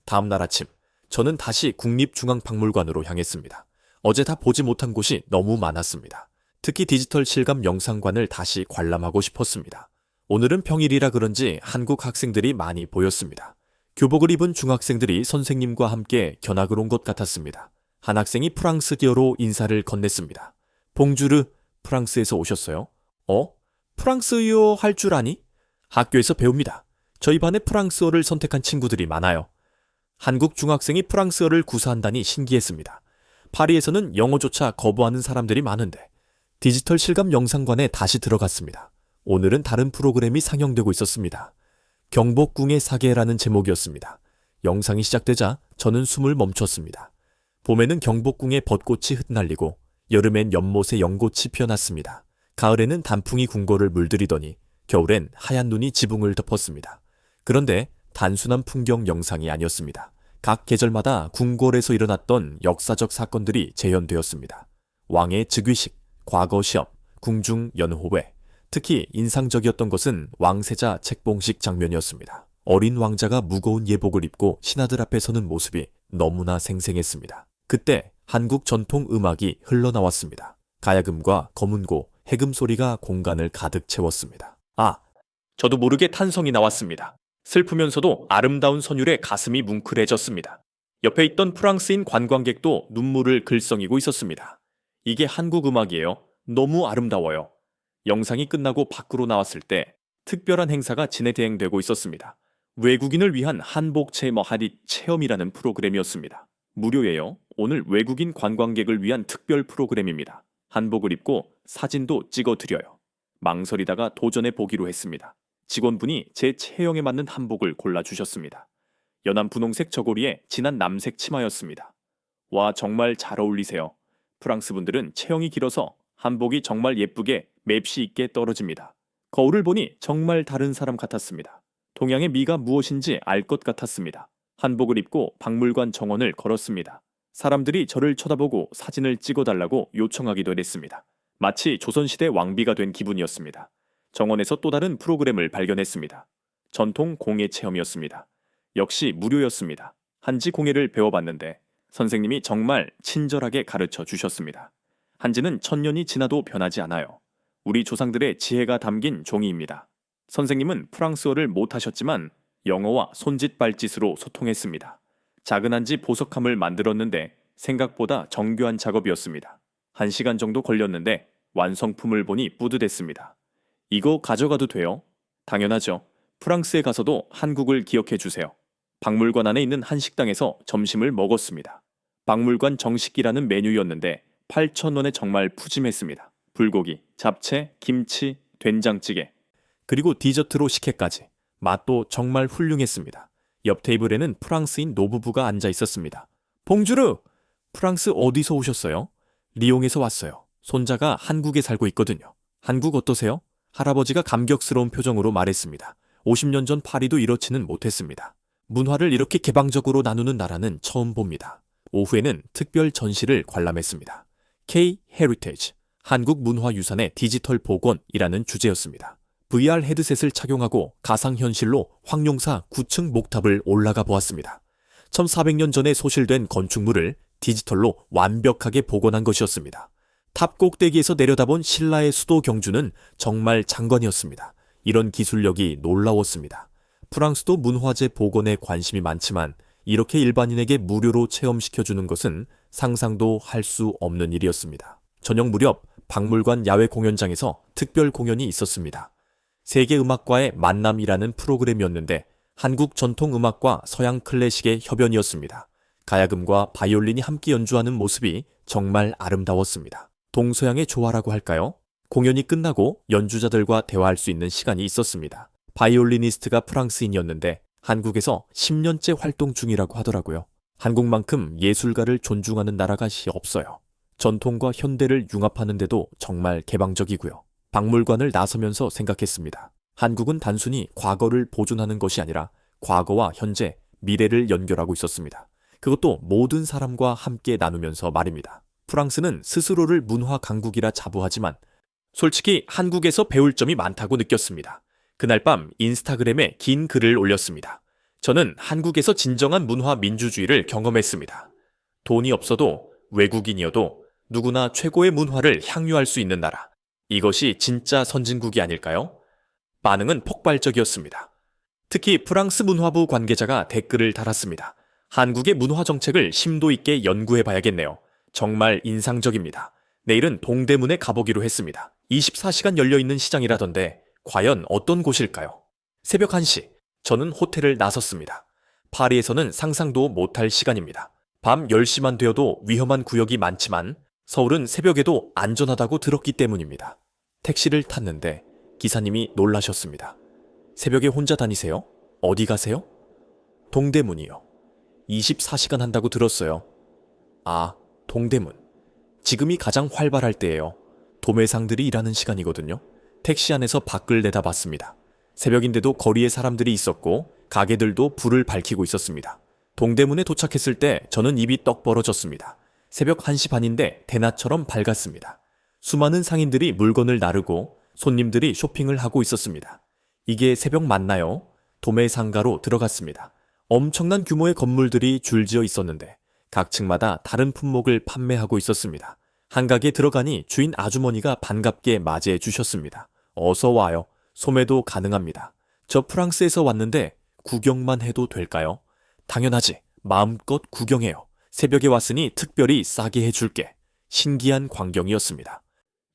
다음 날 아침, 저는 다시 국립중앙박물관으로 향했습니다. 어제 다 보지 못한 곳이 너무 많았습니다. 특히 디지털 실감 영상관을 다시 관람하고 싶었습니다. 오늘은 평일이라 그런지 한국 학생들이 많이 보였습니다. 교복을 입은 중학생들이 선생님과 함께 견학을 온 것 같았습니다. 한 학생이 프랑스어로 인사를 건넸습니다. 봉주르, 프랑스에서 오셨어요? 프랑스어 할 줄 아니? 학교에서 배웁니다. 저희 반에 프랑스어를 선택한 친구들이 많아요. 한국 중학생이 프랑스어를 구사한다니 신기했습니다. 파리에서는 영어조차 거부하는 사람들이 많은데 디지털 실감 영상관에 다시 들어갔습니다. 오늘은 다른 프로그램이 상영되고 있었습니다. 경복궁의 사계라는 제목이었습니다. 영상이 시작되자 저는 숨을 멈췄습니다. 봄에는 경복궁에 벚꽃이 흩날리고 여름엔 연못에 연꽃이 피어났습니다. 가을에는 단풍이 궁궐을 물들이더니 겨울엔 하얀 눈이 지붕을 덮었습니다. 그런데 단순한 풍경 영상이 아니었습니다. 각 계절마다 궁궐에서 일어났던 역사적 사건들이 재현되었습니다. 왕의 즉위식, 과거 시험, 궁중 연호회, 특히 인상적이었던 것은 왕세자 책봉식 장면이었습니다. 어린 왕자가 무거운 예복을 입고 신하들 앞에 서는 모습이 너무나 생생했습니다. 그때 한국 전통 음악이 흘러나왔습니다. 가야금과 검은고, 해금 소리가 공간을 가득 채웠습니다. 저도 모르게 탄성이 나왔습니다. 슬프면서도 아름다운 선율에 가슴이 뭉클해졌습니다. 옆에 있던 프랑스인 관광객도 눈물을 글썽이고 있었습니다. 이게 한국 음악이에요. 너무 아름다워요. 영상이 끝나고 밖으로 나왔을 때 특별한 행사가 진행되고 있었습니다. 외국인을 위한 한복 체험이라는 프로그램이었습니다. 무료예요. 오늘 외국인 관광객을 위한 특별 프로그램입니다. 한복을 입고 사진도 찍어드려요. 망설이다가 도전해 보기로 했습니다. 직원분이 제 체형에 맞는 한복을 골라주셨습니다. 연한 분홍색 저고리에 진한 남색 치마였습니다. 와, 정말 잘 어울리세요. 프랑스 분들은 체형이 길어서 한복이 정말 예쁘게 맵시 있게 떨어집니다. 거울을 보니 정말 다른 사람 같았습니다. 동양의 미가 무엇인지 알 것 같았습니다. 한복을 입고 박물관 정원을 걸었습니다. 사람들이 저를 쳐다보고 사진을 찍어달라고 요청하기도 했습니다. 마치 조선시대 왕비가 된 기분이었습니다. 정원에서 또 다른 프로그램을 발견했습니다. 전통 공예 체험이었습니다. 역시 무료였습니다. 한지 공예를 배워봤는데 선생님이 정말 친절하게 가르쳐 주셨습니다. 한지는 1000년이 지나도 변하지 않아요. 우리 조상들의 지혜가 담긴 종이입니다. 선생님은 프랑스어를 못하셨지만 영어와 손짓 발짓으로 소통했습니다. 작은 한지 보석함을 만들었는데 생각보다 정교한 작업이었습니다. 1시간 정도 걸렸는데 완성품을 보니 뿌듯했습니다. 이거 가져가도 돼요? 당연하죠. 프랑스에 가서도 한국을 기억해 주세요. 박물관 안에 있는 한 식당에서 점심을 먹었습니다. 박물관 정식이라는 메뉴였는데 8,000원에 정말 푸짐했습니다. 불고기, 잡채, 김치, 된장찌개, 그리고 디저트로 식혜까지. 맛도 정말 훌륭했습니다. 옆 테이블에는 프랑스인 노부부가 앉아 있었습니다. 봉주르! 프랑스 어디서 오셨어요? 리옹에서 왔어요. 손자가 한국에 살고 있거든요. 한국 어떠세요? 할아버지가 감격스러운 표정으로 말했습니다. 50년 전 파리도 이렇지는 못했습니다. 문화를 이렇게 개방적으로 나누는 나라는 처음 봅니다. 오후에는 특별 전시를 관람했습니다. K-Heritage, 한국 문화유산의 디지털 복원이라는 주제였습니다. VR 헤드셋을 착용하고 가상현실로 황룡사 9층 목탑을 올라가 보았습니다. 1400년 전에 소실된 건축물을 디지털로 완벽하게 복원한 것이었습니다. 탑 꼭대기에서 내려다본 신라의 수도 경주는 정말 장관이었습니다. 이런 기술력이 놀라웠습니다. 프랑스도 문화재 복원에 관심이 많지만 이렇게 일반인에게 무료로 체험시켜주는 것은 상상도 할 수 없는 일이었습니다. 저녁 무렵 박물관 야외 공연장에서 특별 공연이 있었습니다. 세계음악과의 만남이라는 프로그램이었는데 한국 전통음악과 서양 클래식의 협연이었습니다. 가야금과 바이올린이 함께 연주하는 모습이 정말 아름다웠습니다. 동서양의 조화라고 할까요? 공연이 끝나고 연주자들과 대화할 수 있는 시간이 있었습니다. 바이올리니스트가 프랑스인이었는데 한국에서 10년째 활동 중이라고 하더라고요. 한국만큼 예술가를 존중하는 나라가 없어요. 전통과 현대를 융합하는데도 정말 개방적이고요. 박물관을 나서면서 생각했습니다. 한국은 단순히 과거를 보존하는 것이 아니라 과거와 현재, 미래를 연결하고 있었습니다. 그것도 모든 사람과 함께 나누면서 말입니다. 프랑스는 스스로를 문화 강국이라 자부하지만 솔직히 한국에서 배울 점이 많다고 느꼈습니다. 그날 밤 인스타그램에 긴 글을 올렸습니다. 저는 한국에서 진정한 문화 민주주의를 경험했습니다. 돈이 없어도 외국인이어도 누구나 최고의 문화를 향유할 수 있는 나라. 이것이 진짜 선진국이 아닐까요? 반응은 폭발적이었습니다. 특히 프랑스 문화부 관계자가 댓글을 달았습니다. 한국의 문화 정책을 심도 있게 연구해 봐야겠네요. 정말 인상적입니다. 내일은 동대문에 가보기로 했습니다. 24시간 열려있는 시장이라던데 과연 어떤 곳일까요? 새벽 1시, 저는 호텔을 나섰습니다. 파리에서는 상상도 못할 시간입니다. 밤 10시만 되어도 위험한 구역이 많지만 서울은 새벽에도 안전하다고 들었기 때문입니다. 택시를 탔는데 기사님이 놀라셨습니다. 새벽에 혼자 다니세요? 어디 가세요? 동대문이요. 24시간 한다고 들었어요. 아, 동대문. 지금이 가장 활발할 때예요. 도매상들이 일하는 시간이거든요. 택시 안에서 밖을 내다봤습니다. 새벽인데도 거리에 사람들이 있었고 가게들도 불을 밝히고 있었습니다. 동대문에 도착했을 때 저는 입이 떡 벌어졌습니다. 새벽 1시 반인데 대낮처럼 밝았습니다. 수많은 상인들이 물건을 나르고 손님들이 쇼핑을 하고 있었습니다. 이게 새벽 맞나요? 도매상가로 들어갔습니다. 엄청난 규모의 건물들이 줄지어 있었는데 각 층마다 다른 품목을 판매하고 있었습니다. 한 가게 들어가니 주인 아주머니가 반갑게 맞이해 주셨습니다. 어서 와요. 소매도 가능합니다. 저 프랑스에서 왔는데 구경만 해도 될까요? 당연하지. 마음껏 구경해요. 새벽에 왔으니 특별히 싸게 해줄게. 신기한 광경이었습니다.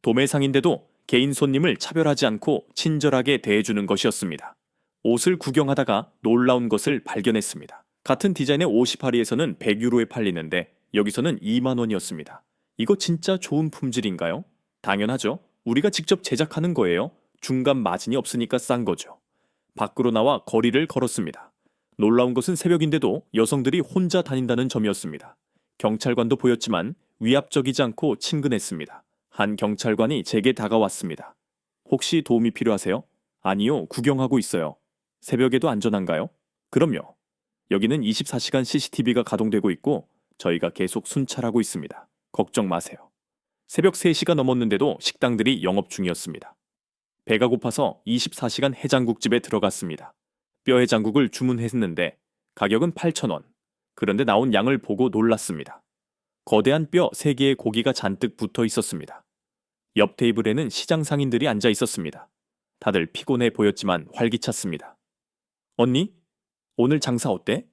도매상인데도 개인 손님을 차별하지 않고 친절하게 대해주는 것이었습니다. 옷을 구경하다가 놀라운 것을 발견했습니다. 같은 디자인의 옷이 파리에서는 100유로에 팔리는데 여기서는 2만 원이었습니다. 이거 진짜 좋은 품질인가요? 당연하죠. 우리가 직접 제작하는 거예요. 중간 마진이 없으니까 싼 거죠. 밖으로 나와 거리를 걸었습니다. 놀라운 것은 새벽인데도 여성들이 혼자 다닌다는 점이었습니다. 경찰관도 보였지만 위압적이지 않고 친근했습니다. 한 경찰관이 제게 다가왔습니다. 혹시 도움이 필요하세요? 아니요, 구경하고 있어요. 새벽에도 안전한가요? 그럼요. 여기는 24시간 CCTV가 가동되고 있고 저희가 계속 순찰하고 있습니다. 걱정 마세요. 새벽 3시가 넘었는데도 식당들이 영업 중이었습니다. 배가 고파서 24시간 해장국집에 들어갔습니다. 뼈 해장국을 주문했는데 가격은 8,000원. 그런데 나온 양을 보고 놀랐습니다. 거대한 뼈 3개의 고기가 잔뜩 붙어 있었습니다. 옆 테이블에는 시장 상인들이 앉아 있었습니다. 다들 피곤해 보였지만 활기찼습니다. 언니? 오늘 장사 어때?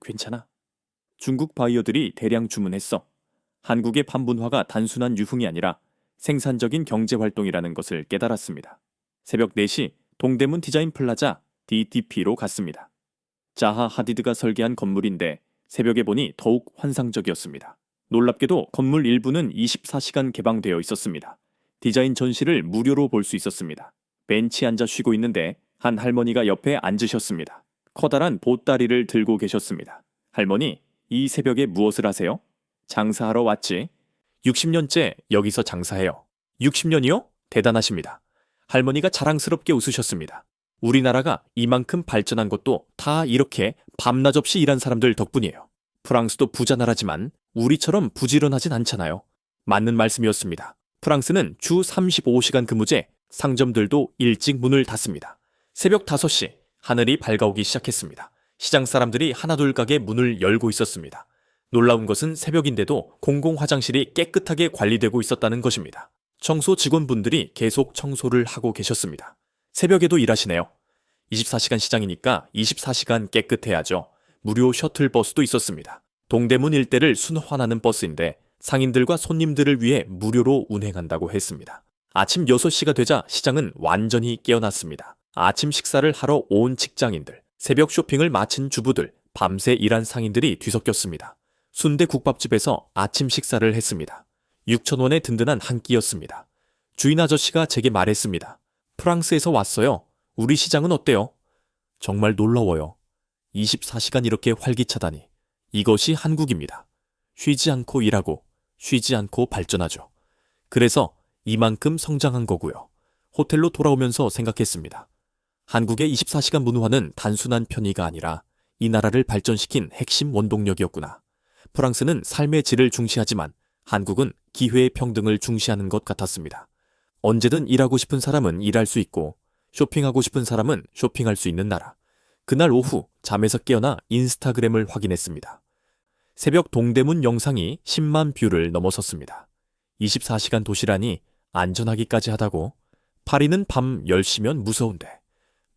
괜찮아. 중국 바이어들이 대량 주문했어. 한국의 반문화가 단순한 유흥이 아니라 생산적인 경제활동이라는 것을 깨달았습니다. 새벽 4시 동대문 디자인 플라자 DDP로 갔습니다. 자하 하디드가 설계한 건물인데 새벽에 보니 더욱 환상적이었습니다. 놀랍게도 건물 일부는 24시간 개방되어 있었습니다. 디자인 전시를 무료로 볼 수 있었습니다. 벤치에 앉아 쉬고 있는데 한 할머니가 옆에 앉으셨습니다. 커다란 보따리를 들고 계셨습니다. 할머니, 이 새벽에 무엇을 하세요? 장사하러 왔지. 60년째 여기서 장사해요. 60년이요? 대단하십니다. 할머니가 자랑스럽게 웃으셨습니다. 우리나라가 이만큼 발전한 것도 다 이렇게 밤낮 없이 일한 사람들 덕분이에요. 프랑스도 부자 나라지만 우리처럼 부지런하진 않잖아요. 맞는 말씀이었습니다. 프랑스는 주 35시간 근무제, 상점들도 일찍 문을 닫습니다. 새벽 5시, 하늘이 밝아오기 시작했습니다. 시장 사람들이 하나둘 가게 문을 열고 있었습니다. 놀라운 것은 새벽인데도 공공 화장실이 깨끗하게 관리되고 있었다는 것입니다. 청소 직원분들이 계속 청소를 하고 계셨습니다. 새벽에도 일하시네요. 24시간 시장이니까 24시간 깨끗해야죠. 무료 셔틀버스도 있었습니다. 동대문 일대를 순환하는 버스인데 상인들과 손님들을 위해 무료로 운행한다고 했습니다. 아침 6시가 되자 시장은 완전히 깨어났습니다. 아침 식사를 하러 온 직장인들, 새벽 쇼핑을 마친 주부들, 밤새 일한 상인들이 뒤섞였습니다. 순대국밥집에서 아침 식사를 했습니다. 6,000원의 든든한 한 끼였습니다. 주인 아저씨가 제게 말했습니다. 프랑스에서 왔어요. 우리 시장은 어때요? 정말 놀라워요. 24시간 이렇게 활기차다니. 이것이 한국입니다. 쉬지 않고 일하고 쉬지 않고 발전하죠. 그래서 이만큼 성장한 거고요. 호텔로 돌아오면서 생각했습니다. 한국의 24시간 문화는 단순한 편의가 아니라 이 나라를 발전시킨 핵심 원동력이었구나. 프랑스는 삶의 질을 중시하지만 한국은 기회의 평등을 중시하는 것 같았습니다. 언제든 일하고 싶은 사람은 일할 수 있고 쇼핑하고 싶은 사람은 쇼핑할 수 있는 나라. 그날 오후 잠에서 깨어나 인스타그램을 확인했습니다. 새벽 동대문 영상이 10만 뷰를 넘어섰습니다. 24시간 도시라니 안전하기까지 하다고. 파리는 밤 10시면 무서운데.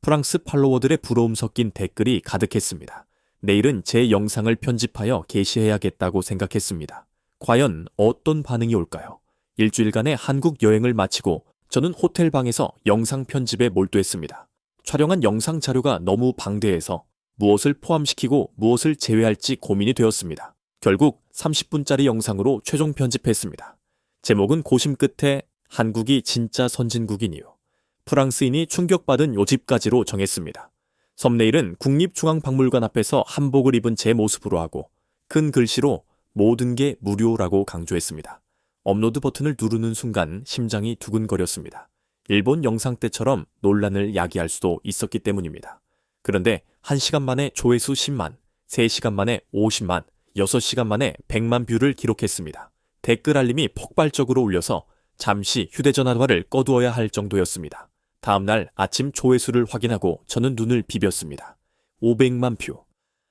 프랑스 팔로워들의 부러움 섞인 댓글이 가득했습니다. 내일은 제 영상을 편집하여 게시해야겠다고 생각했습니다. 과연 어떤 반응이 올까요? 일주일간의 한국 여행을 마치고 저는 호텔 방에서 영상 편집에 몰두했습니다. 촬영한 영상 자료가 너무 방대해서 무엇을 포함시키고 무엇을 제외할지 고민이 되었습니다. 결국 30분짜리 영상으로 최종 편집했습니다. 제목은 고심 끝에 한국이 진짜 선진국이니요. 프랑스인이 충격받은 요집까지로 정했습니다. 썸네일은 국립중앙박물관 앞에서 한복을 입은 제 모습으로 하고 큰 글씨로 모든 게 무료라고 강조했습니다. 업로드 버튼을 누르는 순간 심장이 두근거렸습니다. 일본 영상 때처럼 논란을 야기할 수도 있었기 때문입니다. 그런데 1시간 만에 조회수 10만, 3시간 만에 50만, 6시간 만에 100만 뷰를 기록했습니다. 댓글 알림이 폭발적으로 울려서 잠시 휴대전화를 꺼두어야 할 정도였습니다. 다음날 아침 조회수를 확인하고 저는 눈을 비볐습니다. 500만 뷰.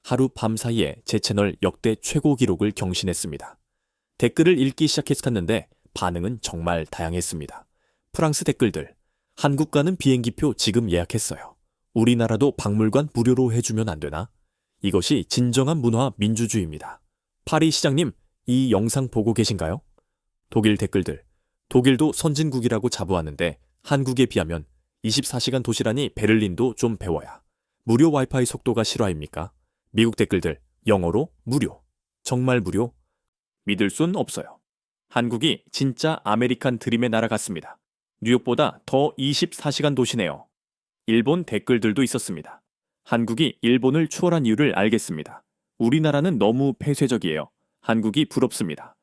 하루 밤 사이에 제 채널 역대 최고 기록을 경신했습니다. 댓글을 읽기 시작했는데 반응은 정말 다양했습니다. 프랑스 댓글들. 한국 가는 비행기표 지금 예약했어요. 우리나라도 박물관 무료로 해주면 안 되나? 이것이 진정한 문화 민주주의입니다. 파리 시장님, 이 영상 보고 계신가요? 독일 댓글들. 독일도 선진국이라고 자부하는데 한국에 비하면 24시간 도시라니 베를린도 좀 배워야. 무료 와이파이 속도가 실화입니까? 미국 댓글들. 영어로 무료. 정말 무료? 믿을 순 없어요. 한국이 진짜 아메리칸 드림의 나라 같습니다. 뉴욕보다 더 24시간 도시네요. 일본 댓글들도 있었습니다. 한국이 일본을 추월한 이유를 알겠습니다. 우리나라는 너무 폐쇄적이에요. 한국이 부럽습니다.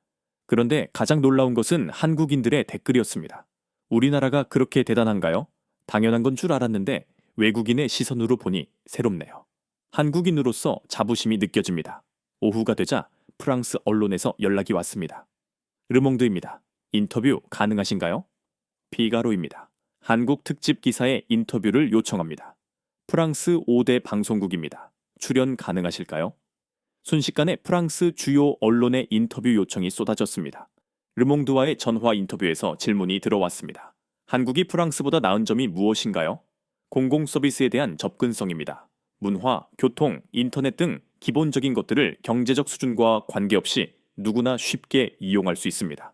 그런데 가장 놀라운 것은 한국인들의 댓글이었습니다. 우리나라가 그렇게 대단한가요? 당연한 건 줄 알았는데 외국인의 시선으로 보니 새롭네요. 한국인으로서 자부심이 느껴집니다. 오후가 되자 프랑스 언론에서 연락이 왔습니다. 르몽드입니다. 인터뷰 가능하신가요? 피가로입니다. 한국 특집 기사의 인터뷰를 요청합니다. 프랑스 5대 방송국입니다. 출연 가능하실까요? 순식간에 프랑스 주요 언론의 인터뷰 요청이 쏟아졌습니다. 르몽드와의 전화 인터뷰에서 질문이 들어왔습니다. 한국이 프랑스보다 나은 점이 무엇인가요? 공공 서비스에 대한 접근성입니다. 문화, 교통, 인터넷 등 기본적인 것들을 경제적 수준과 관계없이 누구나 쉽게 이용할 수 있습니다.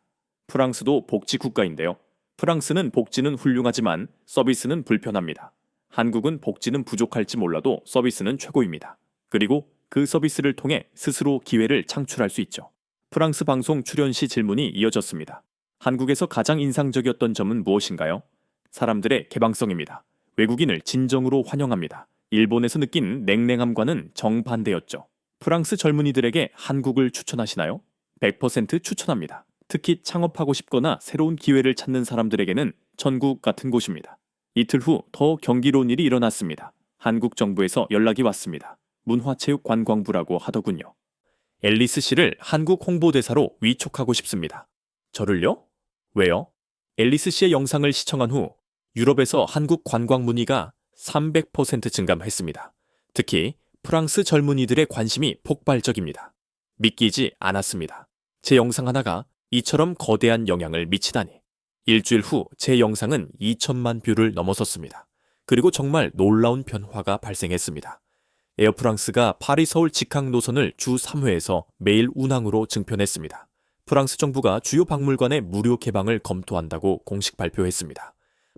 프랑스도 복지 국가인데요. 프랑스는 복지는 훌륭하지만 서비스는 불편합니다. 한국은 복지는 부족할지 몰라도 서비스는 최고입니다. 그리고 그 서비스를 통해 스스로 기회를 창출할 수 있죠. 프랑스 방송 출연 시 질문이 이어졌습니다. 한국에서 가장 인상적이었던 점은 무엇인가요? 사람들의 개방성입니다. 외국인을 진정으로 환영합니다. 일본에서 느낀 냉랭함과는 정반대였죠. 프랑스 젊은이들에게 한국을 추천하시나요? 100% 추천합니다. 특히 창업하고 싶거나 새로운 기회를 찾는 사람들에게는 천국 같은 곳입니다. 이틀 후 더 경이로운 일이 일어났습니다. 한국 정부에서 연락이 왔습니다. 문화체육관광부라고 하더군요. 앨리스 씨를 한국 홍보대사로 위촉하고 싶습니다. 저를요? 왜요? 앨리스 씨의 영상을 시청한 후 유럽에서 한국 관광 문의가 300% 증감했습니다. 특히 프랑스 젊은이들의 관심이 폭발적입니다. 믿기지 않았습니다. 제 영상 하나가 이처럼 거대한 영향을 미치다니. 일주일 후 제 영상은 2천만 뷰를 넘어섰습니다. 그리고 정말 놀라운 변화가 발생했습니다. 에어프랑스가 파리 서울 직항 노선을 주 3회에서 매일 운항으로 증편했습니다. 프랑스 정부가 주요 박물관의 무료 개방을 검토한다고 공식 발표했습니다.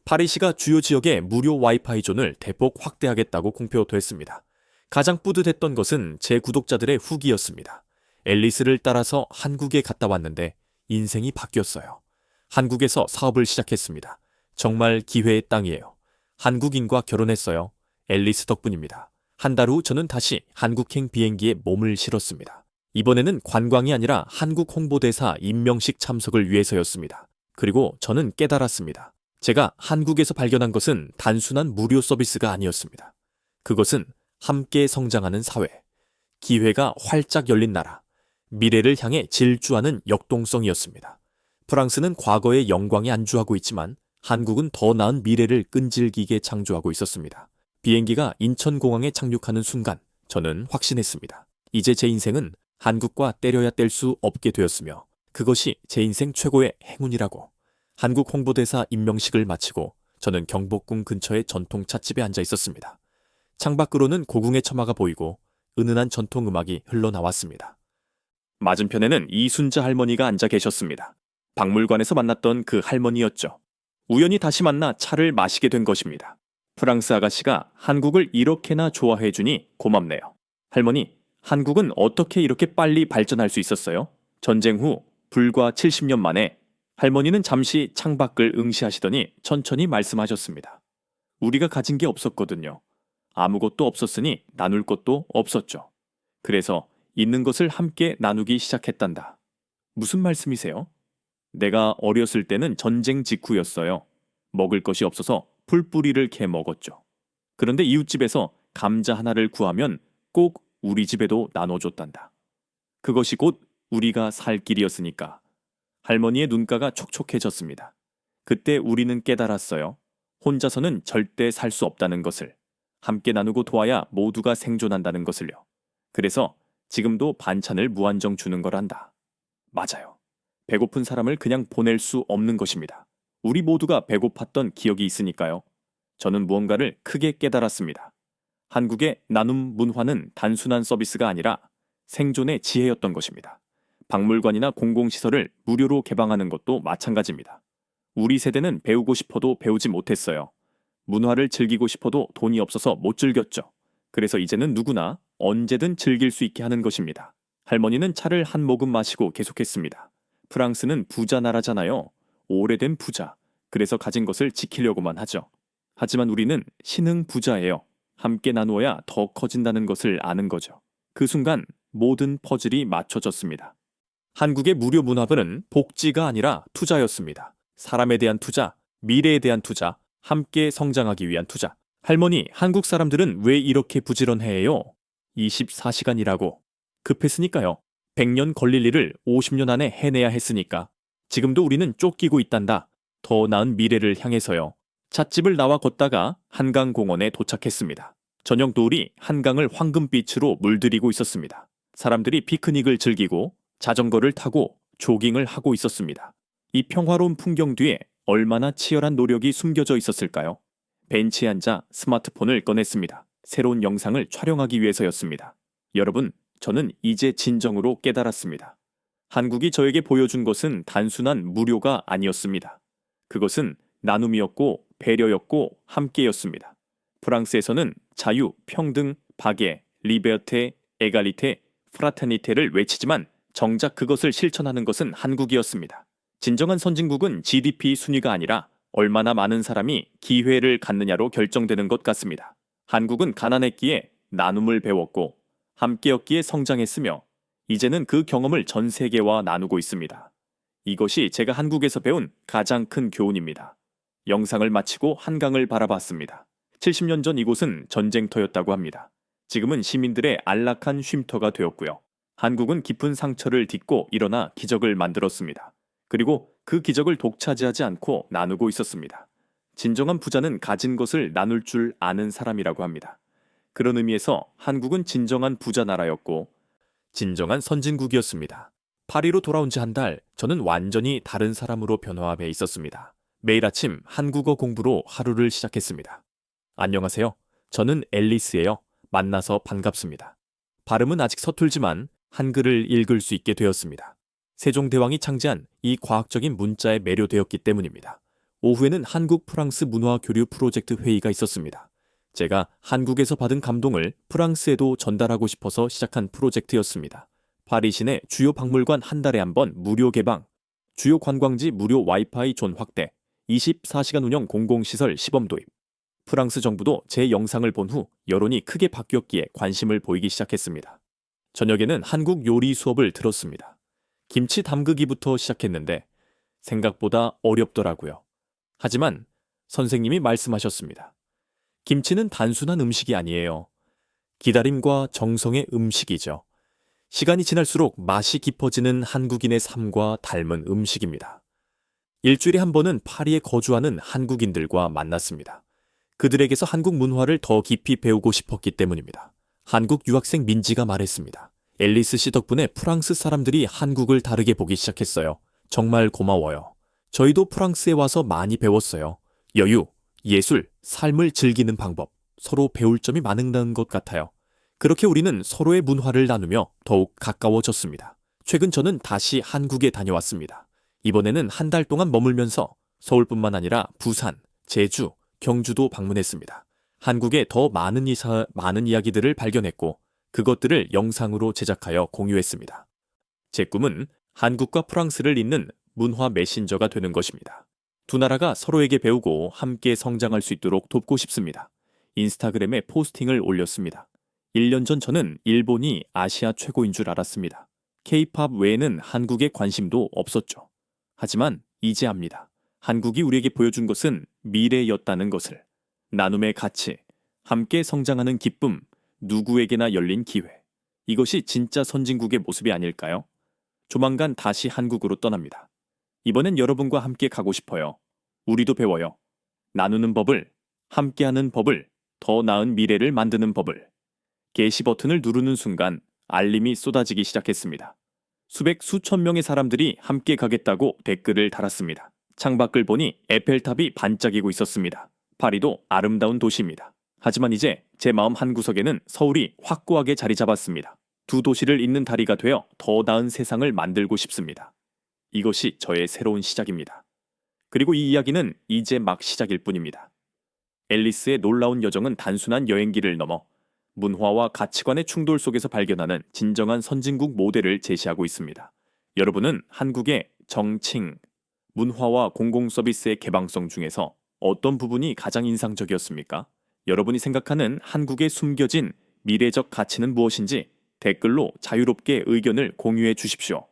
파리시가 주요 지역에 무료 와이파이 존을 대폭 확대하겠다고 공표도 했습니다. 가장 뿌듯했던 것은 제 구독자들의 후기였습니다. 앨리스를 따라서 한국에 갔다 왔는데 인생이 바뀌었어요. 한국에서 사업을 시작했습니다. 정말 기회의 땅이에요. 한국인과 결혼했어요. 앨리스 덕분입니다. 한 달 후 저는 다시 한국행 비행기에 몸을 실었습니다. 이번에는 관광이 아니라 한국 홍보대사 임명식 참석을 위해서였습니다. 그리고 저는 깨달았습니다. 제가 한국에서 발견한 것은 단순한 무료 서비스가 아니었습니다. 그것은 함께 성장하는 사회, 기회가 활짝 열린 나라, 미래를 향해 질주하는 역동성이었습니다. 프랑스는 과거의 영광에 안주하고 있지만 한국은 더 나은 미래를 끈질기게 창조하고 있었습니다. 비행기가 인천공항에 착륙하는 순간 저는 확신했습니다. 이제 제 인생은 한국과 때려야 뗄 수 없게 되었으며 그것이 제 인생 최고의 행운이라고. 한국 홍보대사 임명식을 마치고 저는 경복궁 근처의 전통 찻집에 앉아 있었습니다. 창밖으로는 고궁의 처마가 보이고 은은한 전통음악이 흘러나왔습니다. 맞은편에는 이순자 할머니가 앉아 계셨습니다. 박물관에서 만났던 그 할머니였죠. 우연히 다시 만나 차를 마시게 된 것입니다. 프랑스 아가씨가 한국을 이렇게나 좋아해주니 고맙네요. 할머니, 한국은 어떻게 이렇게 빨리 발전할 수 있었어요? 전쟁 후 불과 70년 만에. 할머니는 잠시 창밖을 응시하시더니 천천히 말씀하셨습니다. 우리가 가진 게 없었거든요. 아무것도 없었으니 나눌 것도 없었죠. 그래서 있는 것을 함께 나누기 시작했단다. 무슨 말씀이세요? 내가 어렸을 때는 전쟁 직후였어요. 먹을 것이 없어서 풀뿌리를 캐 먹었죠. 그런데 이웃집에서 감자 하나를 구하면 꼭 우리 집에도 나눠줬단다. 그것이 곧 우리가 살 길이었으니까. 할머니의 눈가가 촉촉해졌습니다. 그때 우리는 깨달았어요. 혼자서는 절대 살 수 없다는 것을. 함께 나누고 도와야 모두가 생존한다는 것을요. 그래서 지금도 반찬을 무한정 주는 거란다. 맞아요. 배고픈 사람을 그냥 보낼 수 없는 것입니다. 우리 모두가 배고팠던 기억이 있으니까요. 저는 무언가를 크게 깨달았습니다. 한국의 나눔 문화는 단순한 서비스가 아니라 생존의 지혜였던 것입니다. 박물관이나 공공시설을 무료로 개방하는 것도 마찬가지입니다. 우리 세대는 배우고 싶어도 배우지 못했어요. 문화를 즐기고 싶어도 돈이 없어서 못 즐겼죠. 그래서 이제는 누구나 언제든 즐길 수 있게 하는 것입니다. 할머니는 차를 한 모금 마시고 계속했습니다. 프랑스는 부자 나라잖아요. 오래된 부자. 그래서 가진 것을 지키려고만 하죠. 하지만 우리는 신흥 부자예요. 함께 나누어야 더 커진다는 것을 아는 거죠. 그 순간 모든 퍼즐이 맞춰졌습니다. 한국의 무료 문화부는 복지가 아니라 투자였습니다. 사람에 대한 투자, 미래에 대한 투자, 함께 성장하기 위한 투자. 할머니, 한국 사람들은 왜 이렇게 부지런해요? 24시간 일하고. 급했으니까요. 100년 걸릴 일을 50년 안에 해내야 했으니까. 지금도 우리는 쫓기고 있단다. 더 나은 미래를 향해서요. 찻집을 나와 걷다가 한강공원에 도착했습니다. 저녁 노을이 한강을 황금빛으로 물들이고 있었습니다. 사람들이 피크닉을 즐기고 자전거를 타고 조깅을 하고 있었습니다. 이 평화로운 풍경 뒤에 얼마나 치열한 노력이 숨겨져 있었을까요? 벤치에 앉아 스마트폰을 꺼냈습니다. 새로운 영상을 촬영하기 위해서였습니다. 여러분, 저는 이제 진정으로 깨달았습니다. 한국이 저에게 보여준 것은 단순한 무료가 아니었습니다. 그것은 나눔이었고 배려였고 함께였습니다. 프랑스에서는 자유, 평등, 바게, 리베르테, 에갈리테, 프라테니테를 외치지만 정작 그것을 실천하는 것은 한국이었습니다. 진정한 선진국은 GDP 순위가 아니라 얼마나 많은 사람이 기회를 갖느냐로 결정되는 것 같습니다. 한국은 가난했기에 나눔을 배웠고 함께였기에 성장했으며 이제는 그 경험을 전 세계와 나누고 있습니다. 이것이 제가 한국에서 배운 가장 큰 교훈입니다. 영상을 마치고 한강을 바라봤습니다. 70년 전 이곳은 전쟁터였다고 합니다. 지금은 시민들의 안락한 쉼터가 되었고요. 한국은 깊은 상처를 딛고 일어나 기적을 만들었습니다. 그리고 그 기적을 독차지하지 않고 나누고 있었습니다. 진정한 부자는 가진 것을 나눌 줄 아는 사람이라고 합니다. 그런 의미에서 한국은 진정한 부자 나라였고 진정한 선진국이었습니다. 파리로 돌아온 지 한 달, 저는 완전히 다른 사람으로 변화해 있었습니다. 매일 아침 한국어 공부로 하루를 시작했습니다. 안녕하세요. 저는 앨리스예요. 만나서 반갑습니다. 발음은 아직 서툴지만 한글을 읽을 수 있게 되었습니다. 세종대왕이 창제한 이 과학적인 문자에 매료되었기 때문입니다. 오후에는 한국 프랑스 문화 교류 프로젝트 회의가 있었습니다. 제가 한국에서 받은 감동을 프랑스에도 전달하고 싶어서 시작한 프로젝트였습니다. 파리 시내 주요 박물관 한 달에 한 번 무료 개방, 주요 관광지 무료 와이파이 존 확대, 24시간 운영 공공시설 시범 도입. 프랑스 정부도 제 영상을 본 후 여론이 크게 바뀌었기에 관심을 보이기 시작했습니다. 저녁에는 한국 요리 수업을 들었습니다. 김치 담그기부터 시작했는데 생각보다 어렵더라고요. 하지만 선생님이 말씀하셨습니다. 김치는 단순한 음식이 아니에요. 기다림과 정성의 음식이죠. 시간이 지날수록 맛이 깊어지는 한국인의 삶과 닮은 음식입니다. 일주일에 한 번은 파리에 거주하는 한국인들과 만났습니다. 그들에게서 한국 문화를 더 깊이 배우고 싶었기 때문입니다. 한국 유학생 민지가 말했습니다. 앨리스 씨 덕분에 프랑스 사람들이 한국을 다르게 보기 시작했어요. 정말 고마워요. 저희도 프랑스에 와서 많이 배웠어요. 여유, 예술, 삶을 즐기는 방법, 서로 배울 점이 많은 것 같아요. 그렇게 우리는 서로의 문화를 나누며 더욱 가까워졌습니다. 최근 저는 다시 한국에 다녀왔습니다. 이번에는 한 달 동안 머물면서 서울뿐만 아니라 부산, 제주, 경주도 방문했습니다. 한국의 더 많은 이야기들을 발견했고 그것들을 영상으로 제작하여 공유했습니다. 제 꿈은 한국과 프랑스를 잇는 문화 메신저가 되는 것입니다. 두 나라가 서로에게 배우고 함께 성장할 수 있도록 돕고 싶습니다. 인스타그램에 포스팅을 올렸습니다. 1년 전 저는 일본이 아시아 최고인 줄 알았습니다. K-팝 외에는 한국에 관심도 없었죠. 하지만 이제 압니다. 한국이 우리에게 보여준 것은 미래였다는 것을. 나눔의 가치, 함께 성장하는 기쁨, 누구에게나 열린 기회. 이것이 진짜 선진국의 모습이 아닐까요? 조만간 다시 한국으로 떠납니다. 이번엔 여러분과 함께 가고 싶어요. 우리도 배워요. 나누는 법을, 함께하는 법을, 더 나은 미래를 만드는 법을. 게시 버튼을 누르는 순간 알림이 쏟아지기 시작했습니다. 수천 명의 사람들이 함께 가겠다고 댓글을 달았습니다. 창밖을 보니 에펠탑이 반짝이고 있었습니다. 파리도 아름다운 도시입니다. 하지만 이제 제 마음 한구석에는 서울이 확고하게 자리 잡았습니다. 두 도시를 잇는 다리가 되어 더 나은 세상을 만들고 싶습니다. 이것이 저의 새로운 시작입니다. 그리고 이 이야기는 이제 막 시작일 뿐입니다. 앨리스의 놀라운 여정은 단순한 여행기를 넘어 문화와 가치관의 충돌 속에서 발견하는 진정한 선진국 모델을 제시하고 있습니다. 여러분은 한국의 정칭, 문화와 공공서비스의 개방성 중에서 어떤 부분이 가장 인상적이었습니까? 여러분이 생각하는 한국의 숨겨진 미래적 가치는 무엇인지 댓글로 자유롭게 의견을 공유해 주십시오.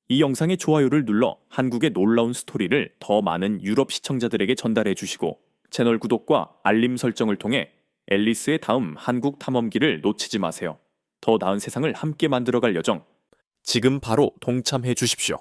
이 영상의 좋아요를 눌러 한국의 놀라운 스토리를 더 많은 유럽 시청자들에게 전달해 주시고 채널 구독과 알림 설정을 통해 앨리스의 다음 한국 탐험기를 놓치지 마세요. 더 나은 세상을 함께 만들어갈 여정, 지금 바로 동참해 주십시오.